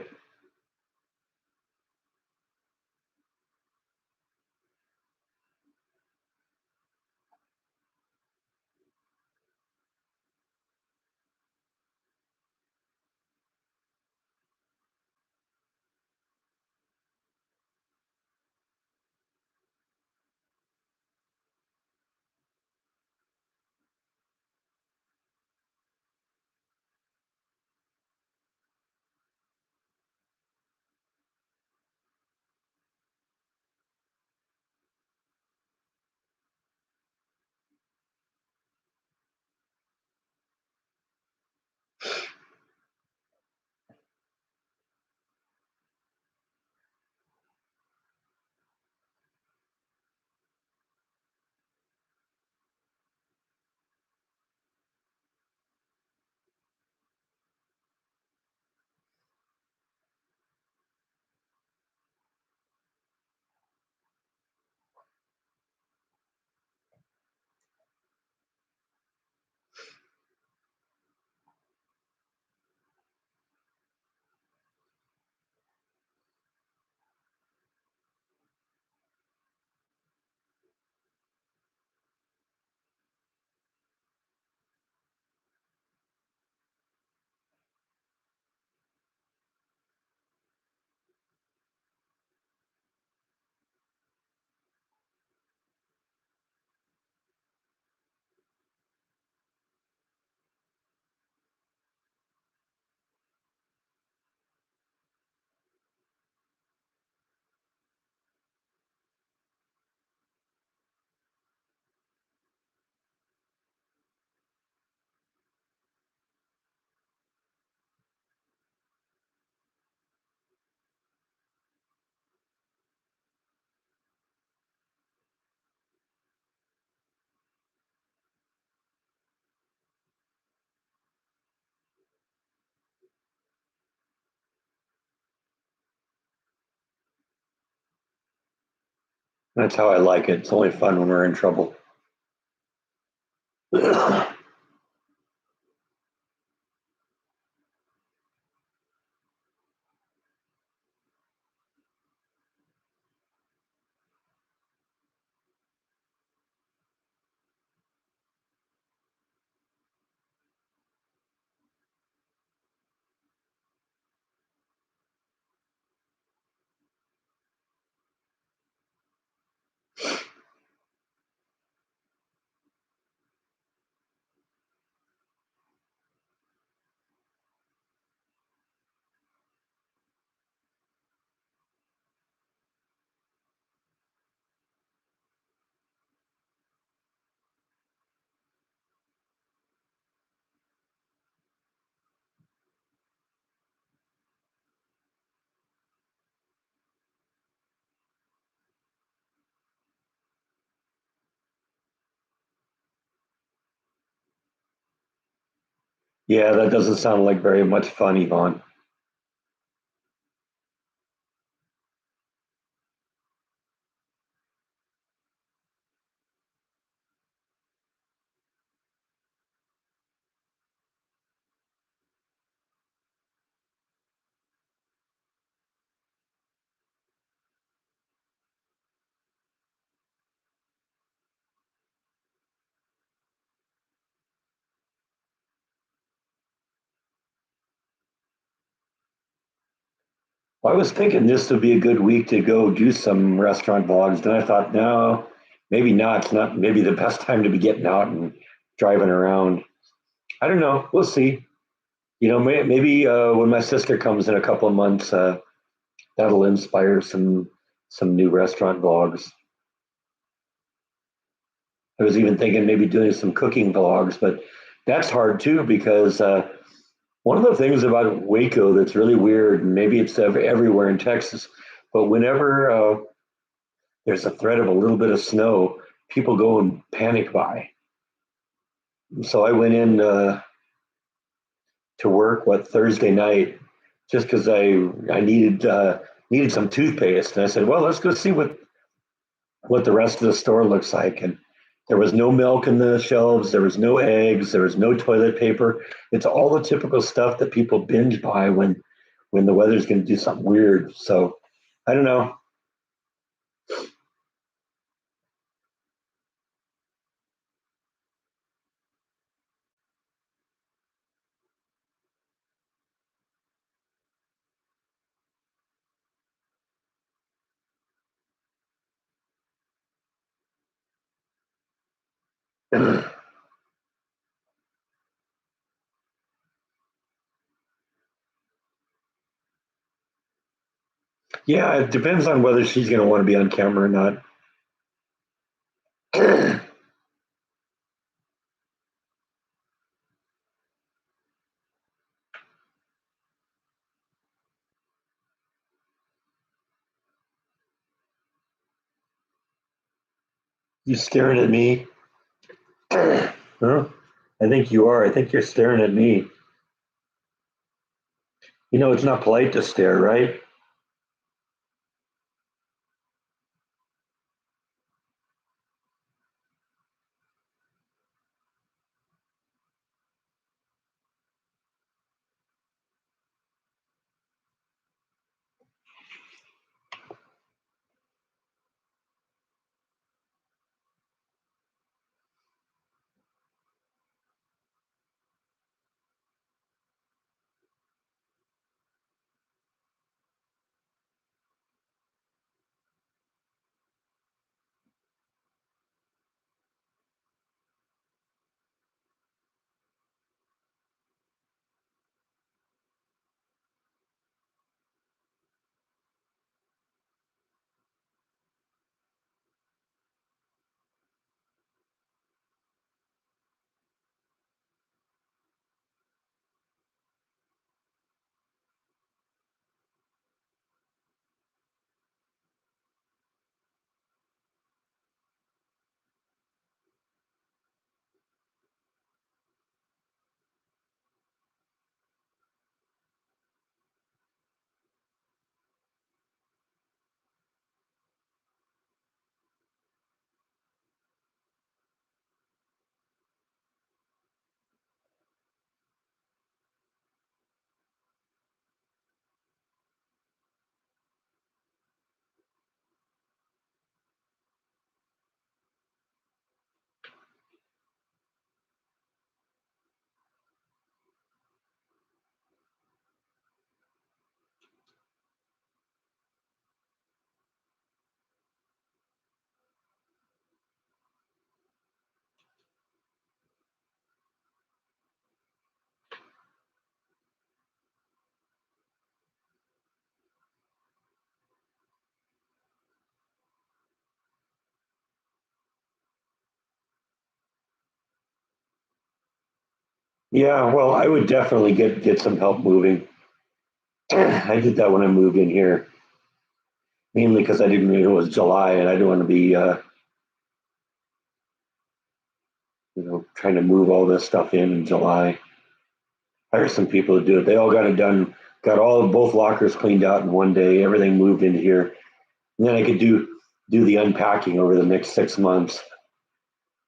That's how I like it. It's only fun when we're in trouble. Yeah, that doesn't sound like very much fun, Yvonne. Well, I was thinking this would be a good week to go do some restaurant vlogs. Then I thought, no, maybe not. It's not maybe the best time to be getting out and driving around. I don't know. We'll see. Maybe when my sister comes in a couple of months, that'll inspire some new restaurant vlogs. I was even thinking maybe doing some cooking vlogs, but that's hard too because one of the things about Waco that's really weird, and maybe it's everywhere in Texas, but whenever there's a threat of a little bit of snow, people go and panic buy. So I went in to work Thursday night just because I needed some toothpaste, and I said, well, let's go see what the rest of the store looks like. And there was no milk in the shelves, there was no eggs, there was no toilet paper. It's all the typical stuff that people binge buy when the weather's going to do something weird. So I don't know. Yeah, it depends on whether she's going to want to be on camera or not. You staring at me? Huh? I think you are. I think you're staring at me. You know, it's not polite to stare, right? Yeah, well, I would definitely get some help moving. I did that when I moved in here, mainly because I didn't know it was July and I didn't want to be, trying to move all this stuff in July. Hire some people to do it. They all got it done, got both lockers cleaned out in one day. Everything moved into here, and then I could do the unpacking over the next 6 months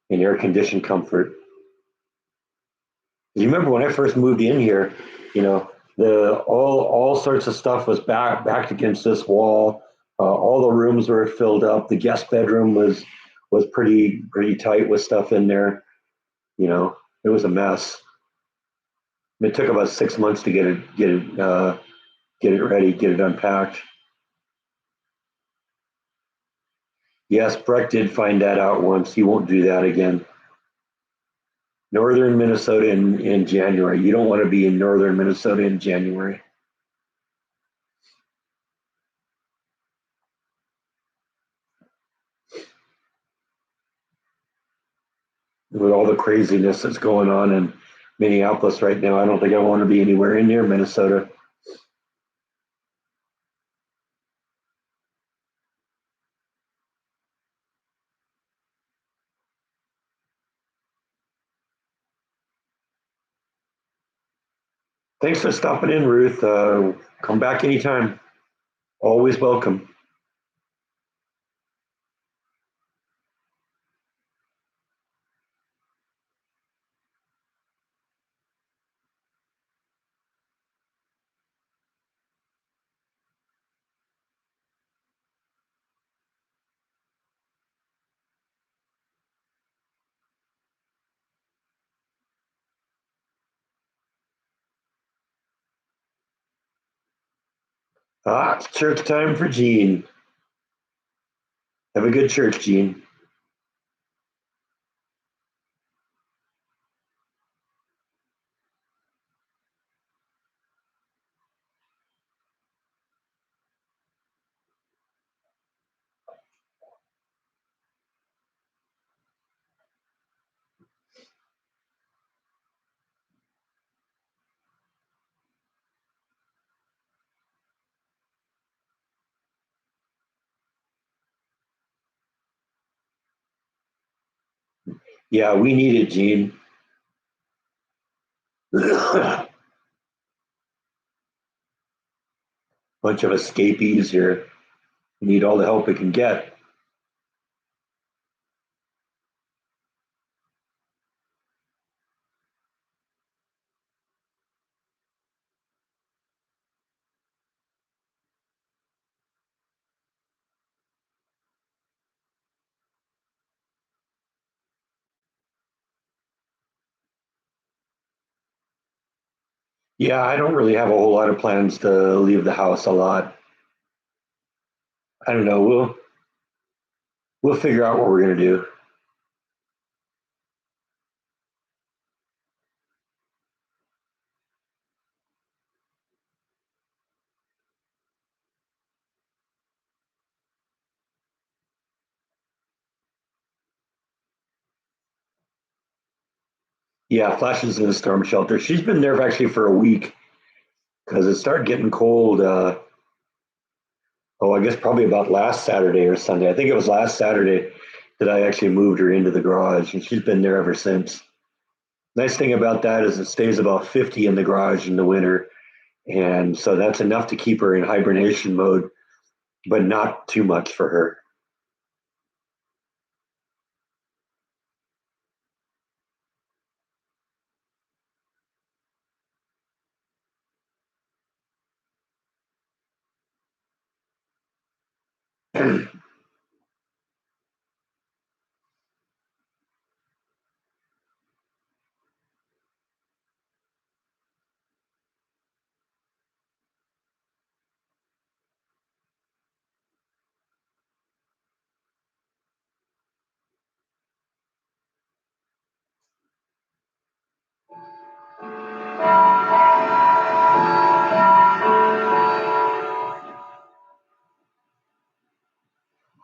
in air conditioned comfort. You remember when I first moved in here, the all sorts of stuff was backed against this wall. All the rooms were filled up. The guest bedroom was pretty tight with stuff in there. It was a mess. It took about 6 months to get it get it ready, get it unpacked. Yes, Breck did find that out once. He won't do that again. Northern Minnesota in January. You don't want to be in northern Minnesota in January. With all the craziness that's going on in Minneapolis right now, I don't think I want to be anywhere in near Minnesota. Thanks for stopping in, Ruth. Come back anytime. Always welcome. It's church time for Gene. Have a good church, Gene. Yeah, we need it, Gene. Bunch of escapees here. We need all the help we can get. Yeah, I don't really have a whole lot of plans to leave the house a lot. I don't know. We'll figure out what we're gonna do. Yeah, Flash is in the storm shelter. She's been there actually for a week because it started getting cold. I guess probably about last Saturday or Sunday. I think it was last Saturday that I actually moved her into the garage, and she's been there ever since. Nice thing about that is it stays about 50 in the garage in the winter, and so that's enough to keep her in hibernation mode, but not too much for her.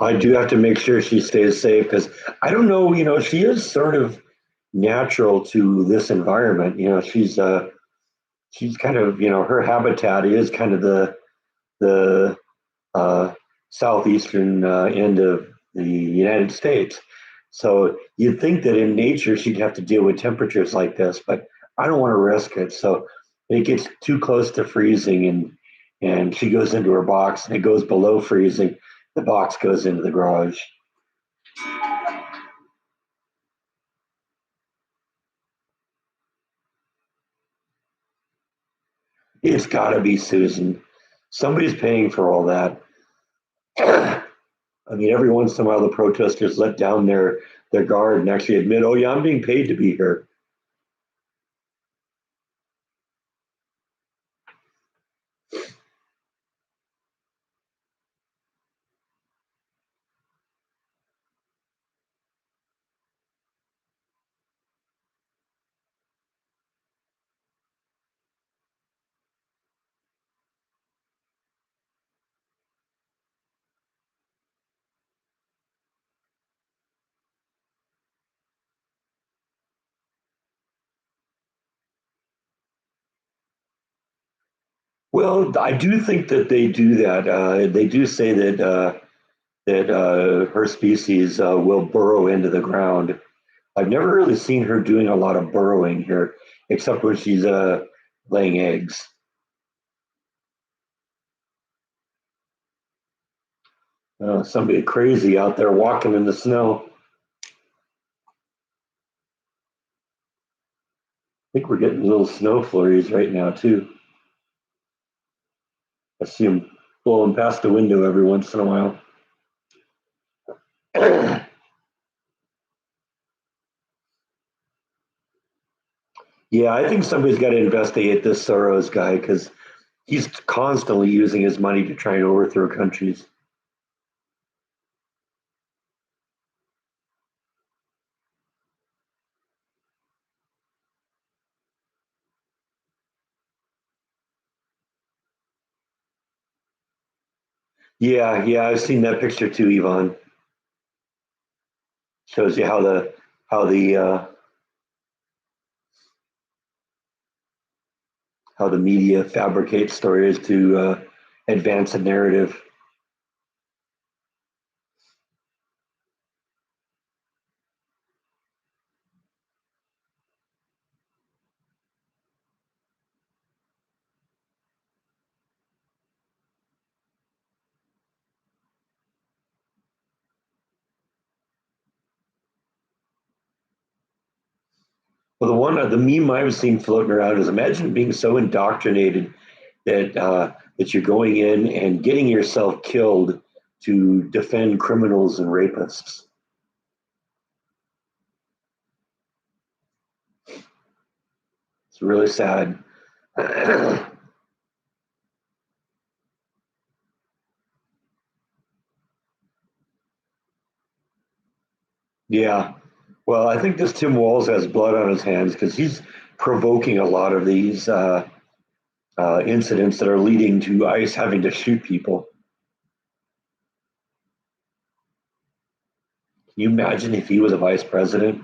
I do have to make sure she stays safe because I don't know, she is sort of natural to this environment. She's kind of, her habitat is kind of the uh, southeastern end of the United States. So you'd think that in nature she'd have to deal with temperatures like this, but I don't want to risk it. So it gets too close to freezing and she goes into her box and it goes below freezing. The box goes into the garage. It's got to be Susan. Somebody's paying for all that. I mean, every once in a while, the protesters let down their guard and actually admit, "Oh yeah, I'm being paid to be here." Well, I do think that they do that. They do say that her species will burrow into the ground. I've never really seen her doing a lot of burrowing here, except when she's laying eggs. Somebody crazy out there walking in the snow. I think we're getting little snow flurries right now too. I see them blowing past the window every once in a while. Yeah, I think somebody's got to investigate this Soros guy because he's constantly using his money to try and overthrow countries. Yeah, yeah, I've seen that picture too, Yvonne. Shows you how the how the media fabricates stories to advance a narrative. Well, the meme I've seen floating around is imagine being so indoctrinated that you're going in and getting yourself killed to defend criminals and rapists. It's really sad. Yeah. Well, I think this Tim Walz has blood on his hands because he's provoking a lot of these incidents that are leading to ICE having to shoot people. Can you imagine if he was a vice president?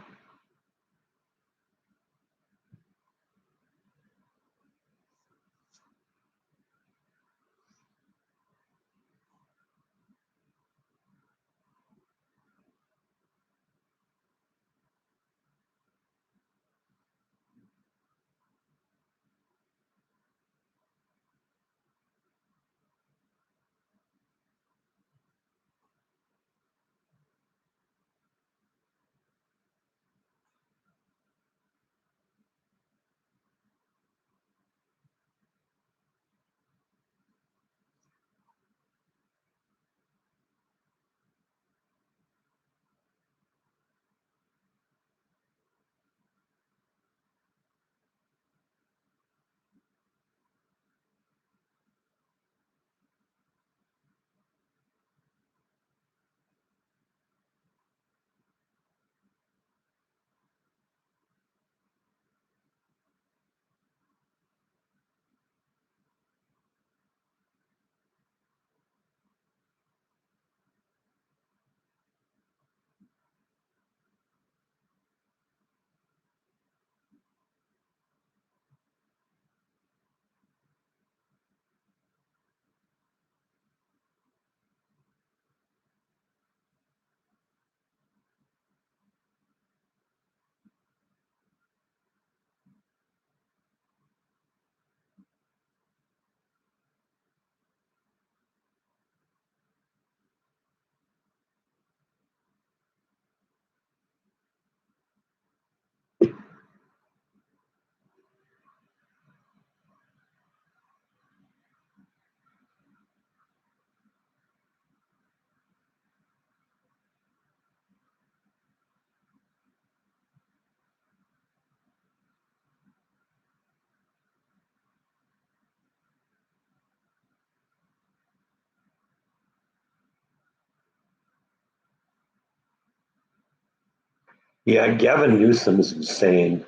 Yeah, Gavin Newsom is insane.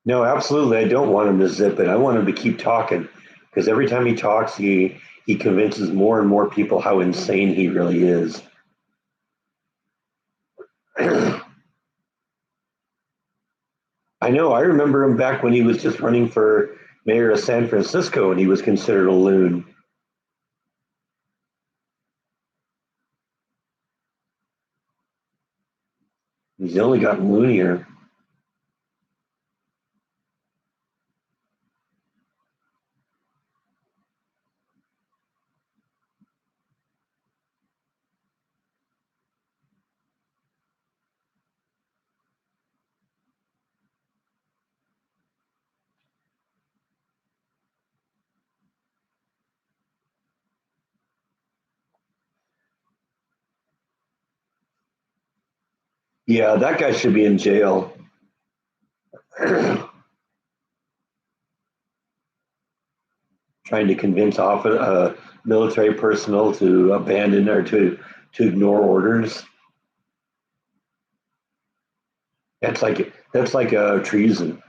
No, absolutely. I don't want him to zip it. I want him to keep talking because every time he talks, he convinces more and more people how insane he really is. I know. I remember him back when he was just running for mayor of San Francisco, and he was considered a loon. He's only gotten loonier. Yeah, that guy should be in jail. Trying to convince military personnel to abandon or to ignore orders. That's like a treason.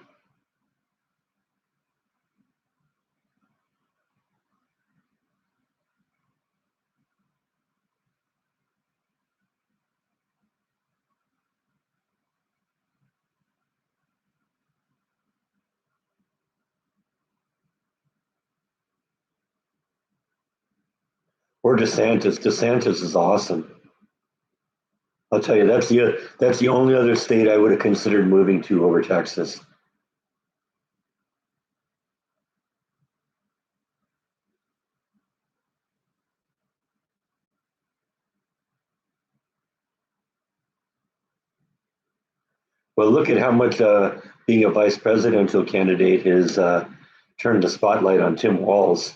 Or DeSantis. DeSantis is awesome. I'll tell you, that's the only other state I would have considered moving to over Texas. Well, look at how much being a vice presidential candidate has turned the spotlight on Tim Walz.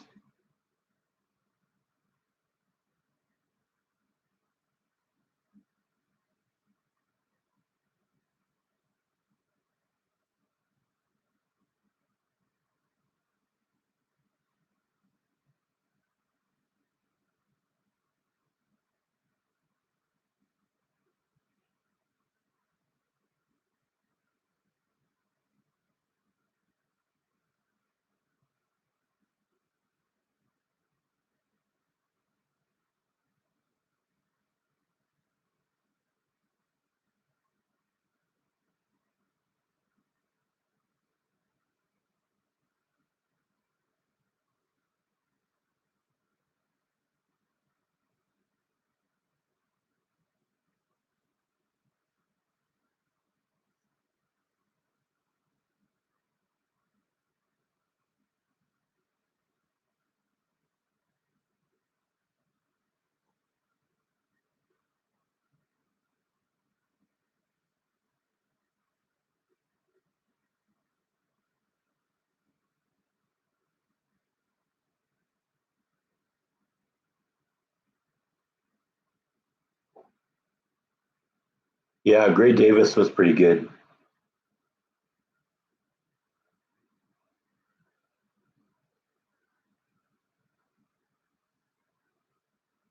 Yeah, Gray Davis was pretty good,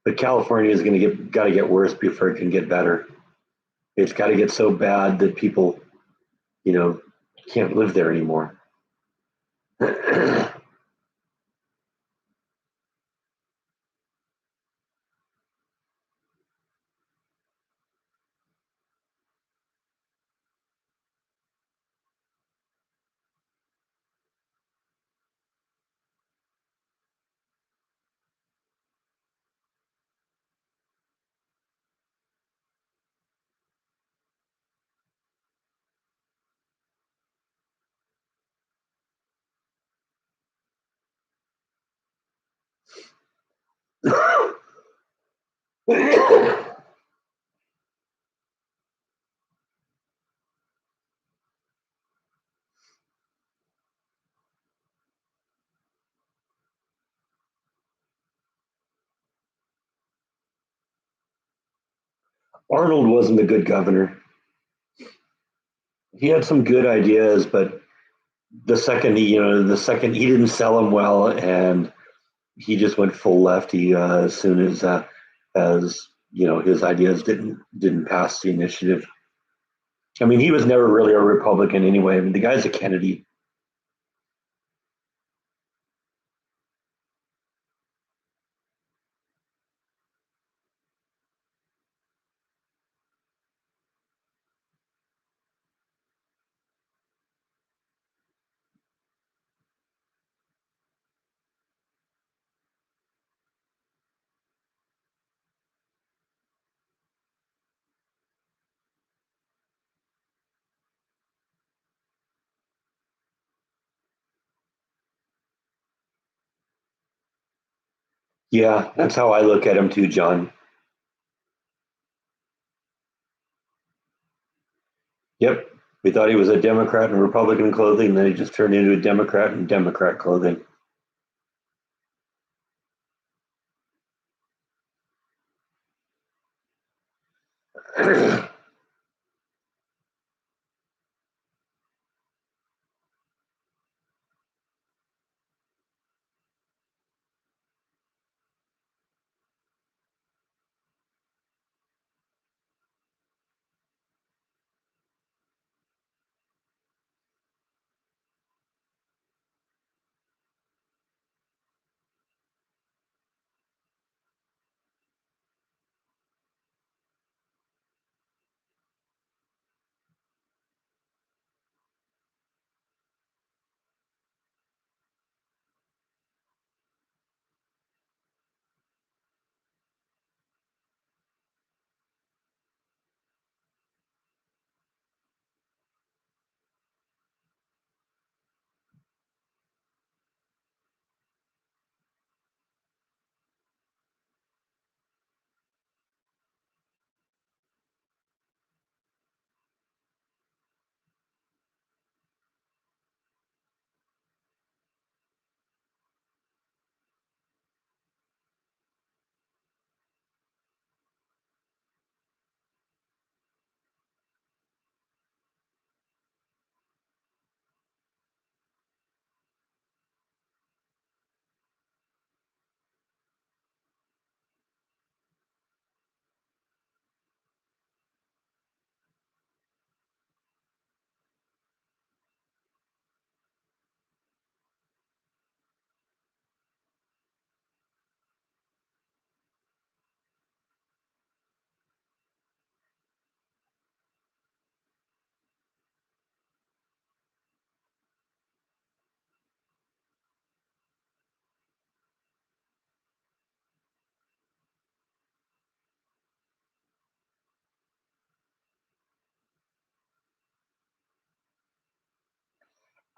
but California is going to get got to get worse before it can get better. It's got to get so bad that people, you know, can't live there anymore. Arnold wasn't a good governor. He had some good ideas, but the second he didn't sell them well, and he just went full lefty as soon as his ideas didn't pass the initiative. I mean, he was never really a Republican anyway. I mean, the guy's a Kennedy. Yeah, that's how I look at him too, John. Yep. We thought he was a Democrat in Republican clothing, and then he just turned into a Democrat in Democrat clothing.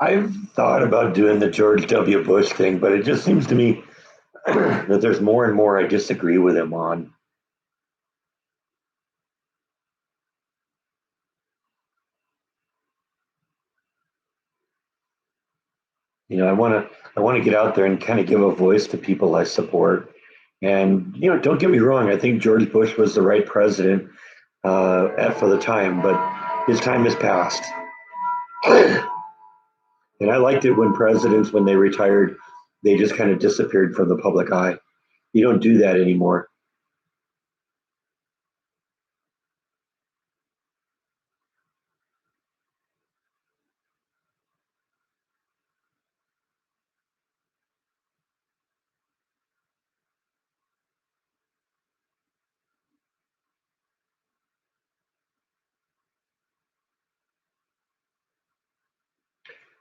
I've thought about doing the George W. Bush thing, but it just seems to me that there's more and more I disagree with him on. I want to get out there and kind of give a voice to people I support. And don't get me wrong. I think George Bush was the right president for the time, but his time has passed. And I liked it when presidents, when they retired, they just kind of disappeared from the public eye. You don't do that anymore.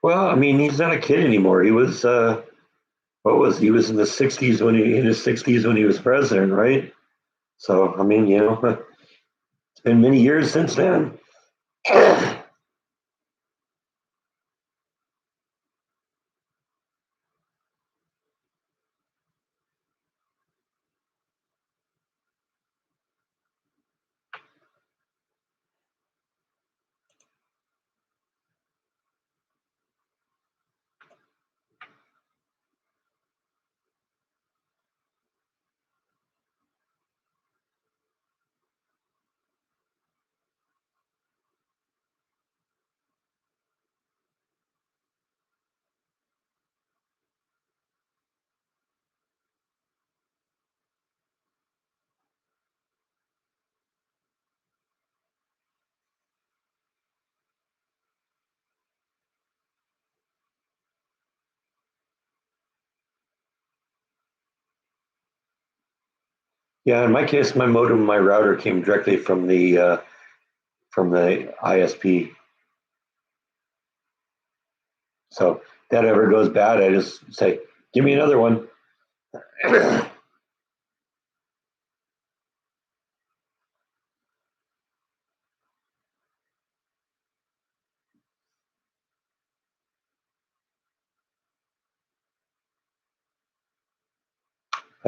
Well, I mean, he's not a kid anymore. He was what was he was in the '60s when he in his '60s when he was president, right? So I mean, it's been many years since then. Yeah, in my case, my modem, my router came directly from the ISP. So if that ever goes bad, I just say, "Give me another one." I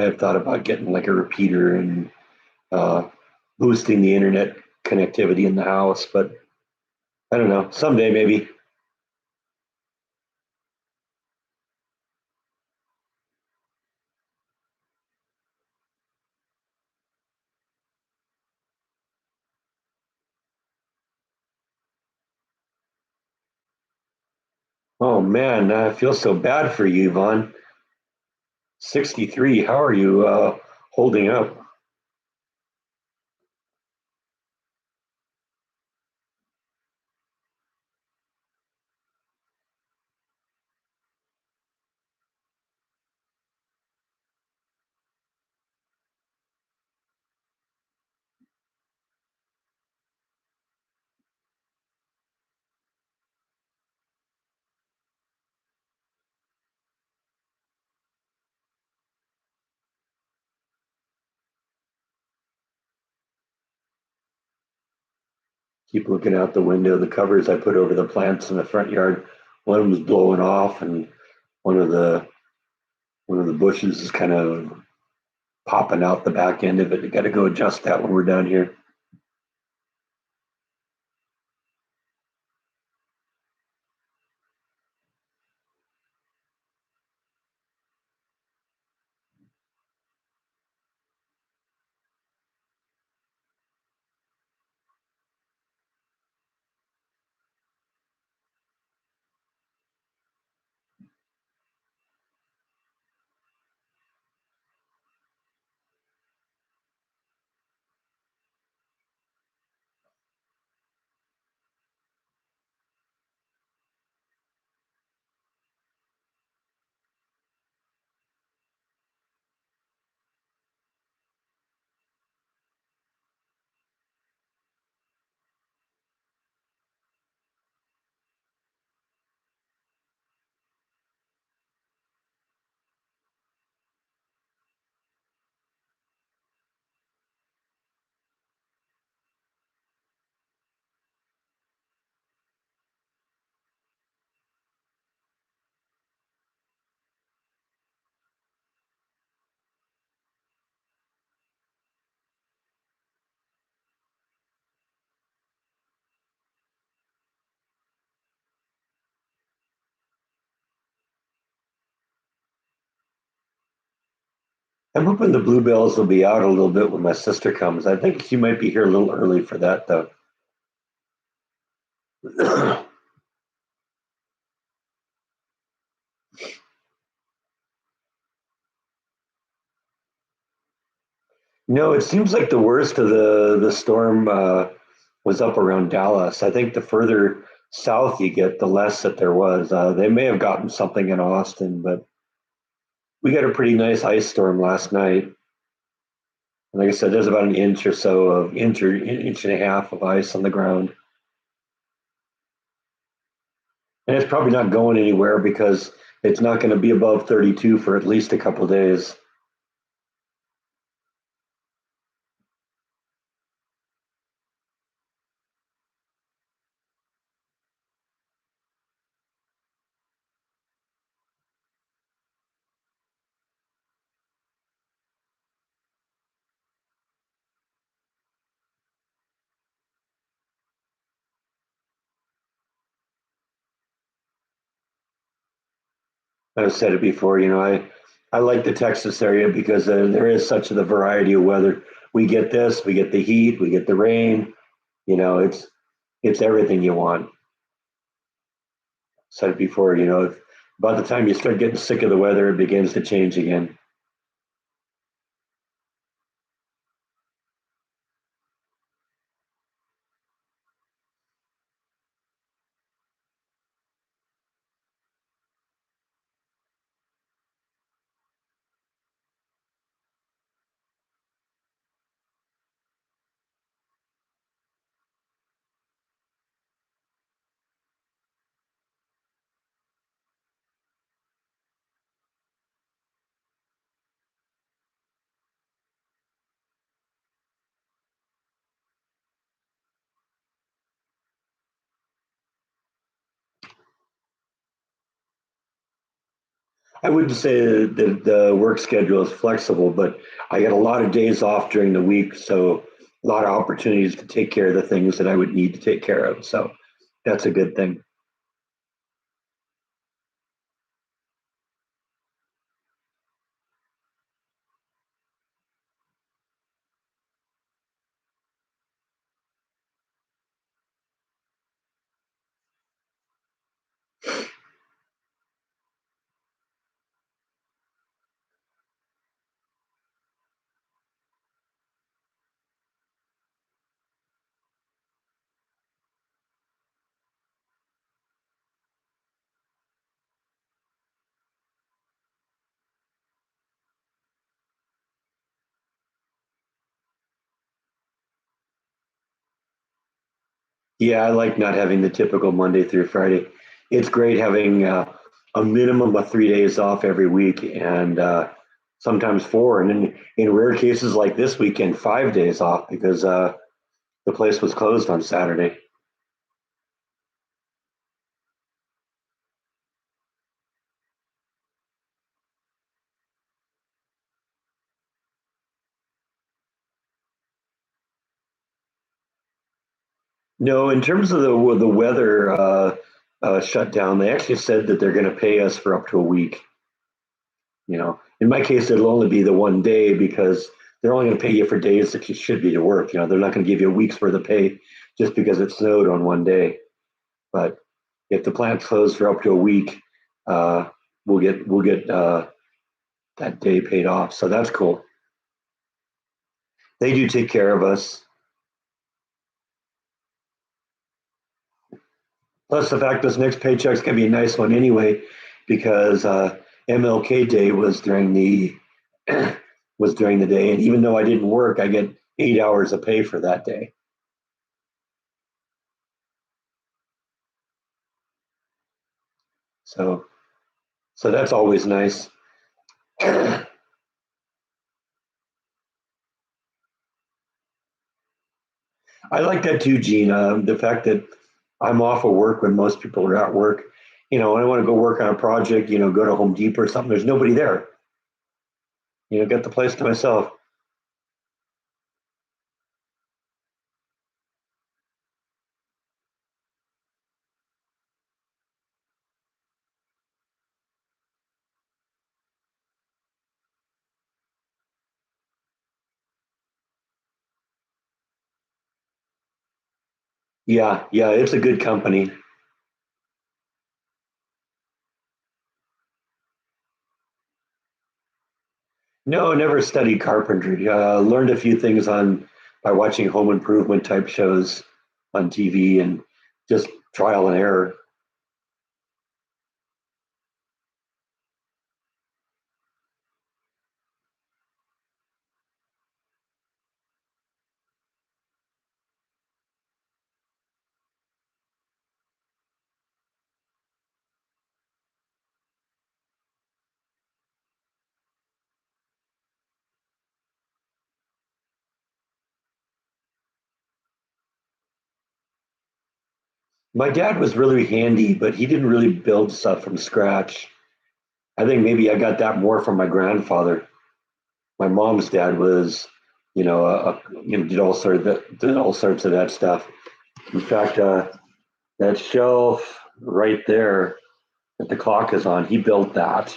have thought about getting like a repeater and uh, boosting the internet connectivity in the house, but I don't know. Someday maybe. Oh man, I feel so bad for you, Vaughn. 63. How are you holding up? Keep looking out the window. The covers I put over the plants in the front yard, one of them is blowing off, and one of the one of the bushes is kind of popping out the back end of it. You got to go adjust that when we're down here. I'm hoping the bluebells will be out a little bit when my sister comes. I think she might be here a little early for that, though. No, it seems like the worst of the storm was up around Dallas. I think the further south you get, the less that there was. They may have gotten something in Austin, but we got a pretty nice ice storm last night. And like I said, there's about an inch or so of inch and a half of ice on the ground, and it's probably not going anywhere because it's not going to be above 32 for at least a couple of days. I've said it before, I like the Texas area because there is such a variety of weather. We get this, we get the heat, we get the rain. It's everything you want. Said it before, by the time you start getting sick of the weather, it begins to change again. I wouldn't say that the work schedule is flexible, but I get a lot of days off during the week, so a lot of opportunities to take care of the things that I would need to take care of. So that's a good thing. Yeah, I like not having the typical Monday through Friday. It's great having a minimum of 3 days off every week and sometimes four. And in rare cases like this weekend, 5 days off because the place was closed on Saturday. No, in terms of the weather shutdown, they actually said that they're going to pay us for up to a week. In my case, it'll only be the 1 day because they're only going to pay you for days that you should be to work. They're not going to give you a week's worth of pay just because it snowed on 1 day. But if the plant's closed for up to a week, uh, we'll get that day paid off. So that's cool. They do take care of us. Plus the fact this next paycheck's gonna be a nice one anyway, because MLK Day was during the was during the day, and even though I didn't work, I get 8 hours of pay for that day. So so that's always nice. I like that too, Gene. The fact that I'm off of work when most people are at work. When I want to go work on a project, go to Home Depot or something, there's nobody there. Get the place to myself. Yeah, yeah, it's a good company. No, never studied carpentry. Learned a few things on by watching home improvement type shows on TV and just trial and error. My dad was really handy, but he didn't really build stuff from scratch. I think maybe I got that more from my grandfather. My mom's dad was, did all sorts of that stuff. In fact, that shelf right there that the clock is on, he built that.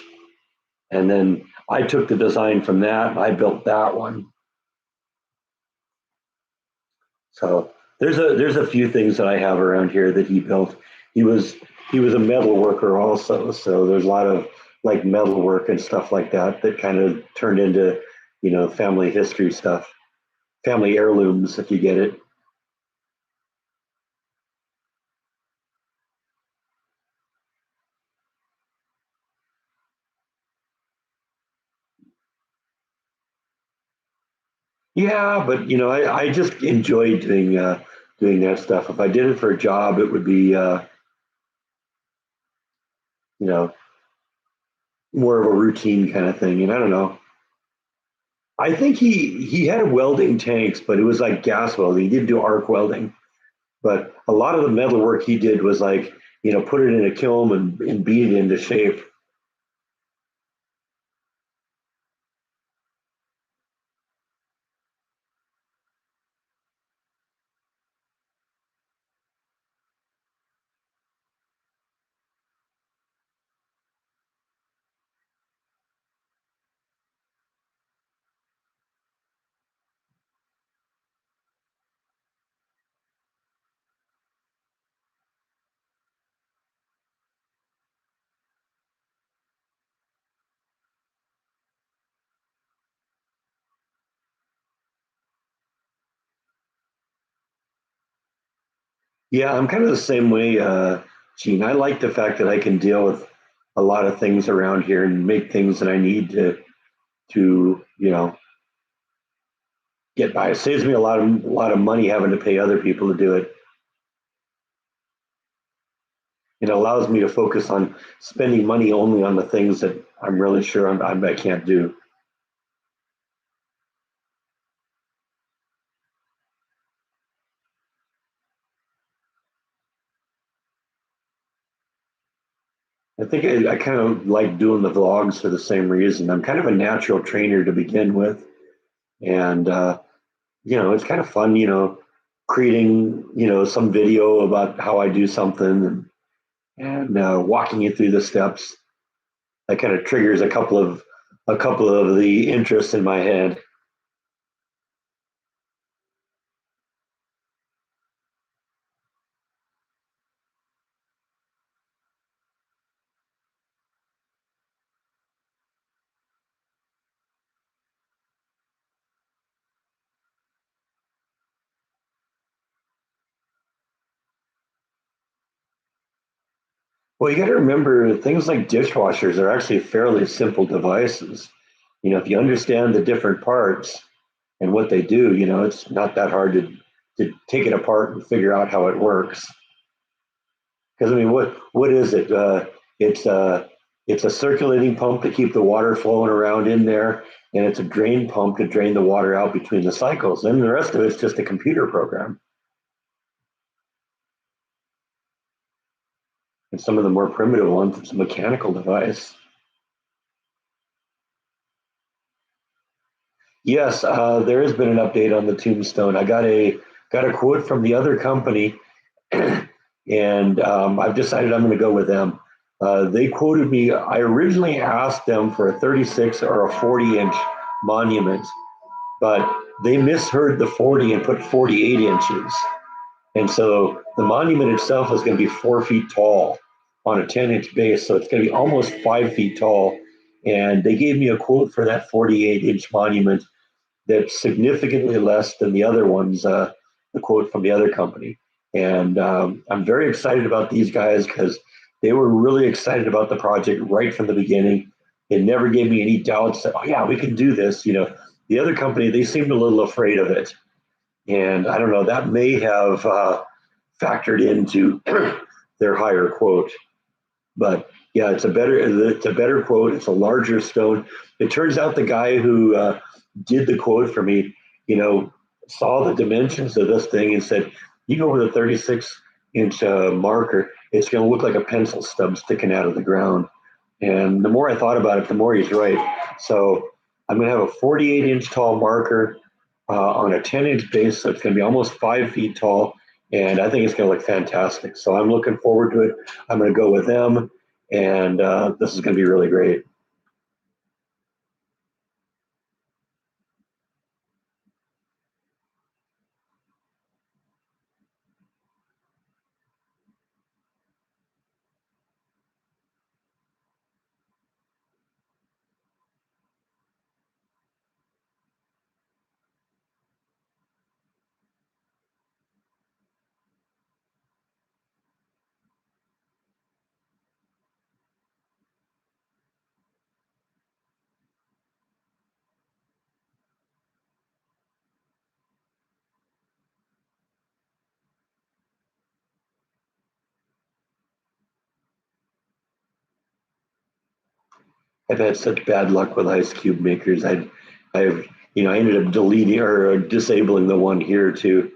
And then I took the design from that and I built that one. So there's a few things that I have around here that he built. He was he was a metal worker also, so there's a lot of like metal work and stuff like that that kind of turned into family history stuff, family heirlooms if you get it. Yeah, but I just enjoy doing that stuff. If I did it for a job, it would be you know more of a routine kind of thing. And I don't know. I think he had welding tanks, but it was like gas welding. He didn't do arc welding. But a lot of the metal work he did was like, put it in a kiln and beat it into shape. Yeah, I'm kind of the same way, Gene. I like the fact that I can deal with a lot of things around here and make things that I need to get by. It saves me a lot of money having to pay other people to do it. It allows me to focus on spending money only on the things that I'm really sure I can't do. I think I kind of like doing the vlogs for the same reason. I'm kind of a natural trainer to begin with, and it's kind of fun, creating some video about how I do something and walking you through the steps. That kind of triggers a couple of the interests in my head. Well, you got to remember things like dishwashers are actually fairly simple devices. If you understand the different parts and what they do, it's not that hard to take it apart and figure out how it works. Because I mean, what is it? It's a it's a circulating pump to keep the water flowing around in there, and it's a drain pump to drain the water out between the cycles. And the rest of it's just a computer program. And some of the more primitive ones, it's a mechanical device. Yes, there has been an update on the Tombstone. I got a quote from the other company, and I've decided I'm going to go with them. They quoted me. I originally asked them for a 36 or a 40-inch monument, but they misheard the 40 and put 48 inches. And so the monument itself is going to be 4 feet tall on a 10-inch base. So it's going to be almost 5 feet tall. And they gave me a quote for that 48-inch monument that's significantly less than the other ones, the quote from the other company. And I'm very excited about these guys because they were really excited about the project right from the beginning. It never gave me any doubts that, oh, yeah, we can do this. The other company, they seemed a little afraid of it. And I don't know, that may have factored into their higher quote. But yeah, it's a better quote. It's a larger stone. It turns out the guy who did the quote for me, you know, saw the dimensions of this thing and said, "You go with a 36-inch marker, it's going to look like a pencil stub sticking out of the ground." And the more I thought about it, the more he's right. So I'm going to have a 48-inch tall marker on a 10-inch base, so it's going to be almost 5 feet tall. And I think it's going to look fantastic. So I'm looking forward to it. I'm going to go with them, and this is going to be really great. I've had such bad luck with ice cube makers. I ended up deleting or disabling the one here too.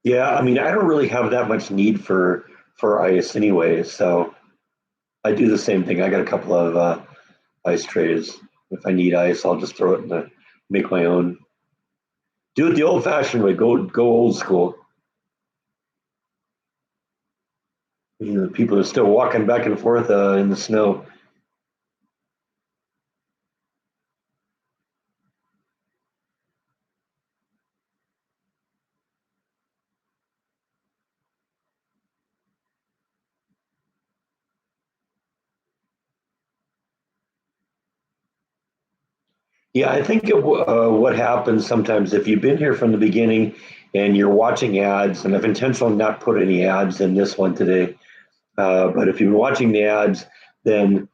Yeah, I mean, I don't really have that much need for ice anyway, so I do the same thing. I got a couple of ice trays. If I need ice, I'll just throw it in the make my own. Do it the old-fashioned way. Go old school. You know, people are still walking back and forth in the snow. Yeah, I think what happens sometimes if you've been here from the beginning and you're watching ads, and I've intentionally not put any ads in this one today, but if you've been watching the ads, then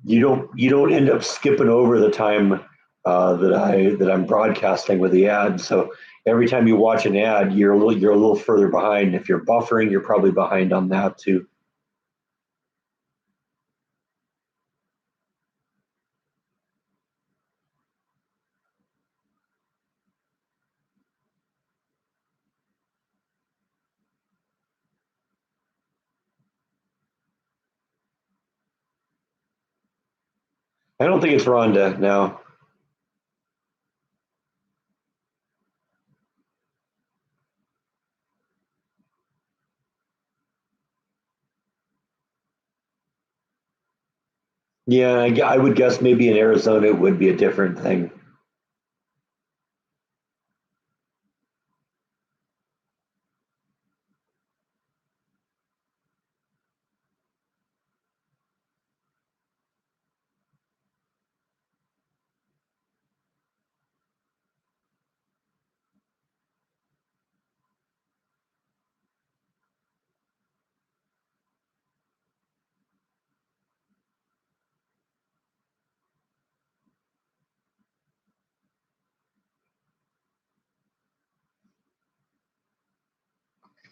you don't end up skipping over the time that I'm broadcasting with the ad. So every time you watch an ad, you're a little further behind. If you're buffering, you're probably behind on that too. I don't think it's Rhonda now. Yeah, I would guess maybe in Arizona it would be a different thing.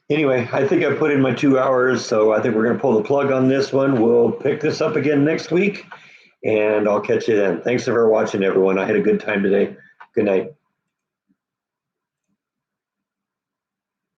Anyway, I think I put in my 2 hours, so I think we're going to pull the plug on this one. We'll pick this up again next week, and I'll catch you then. Thanks for watching, everyone. I had a good time today. Good night.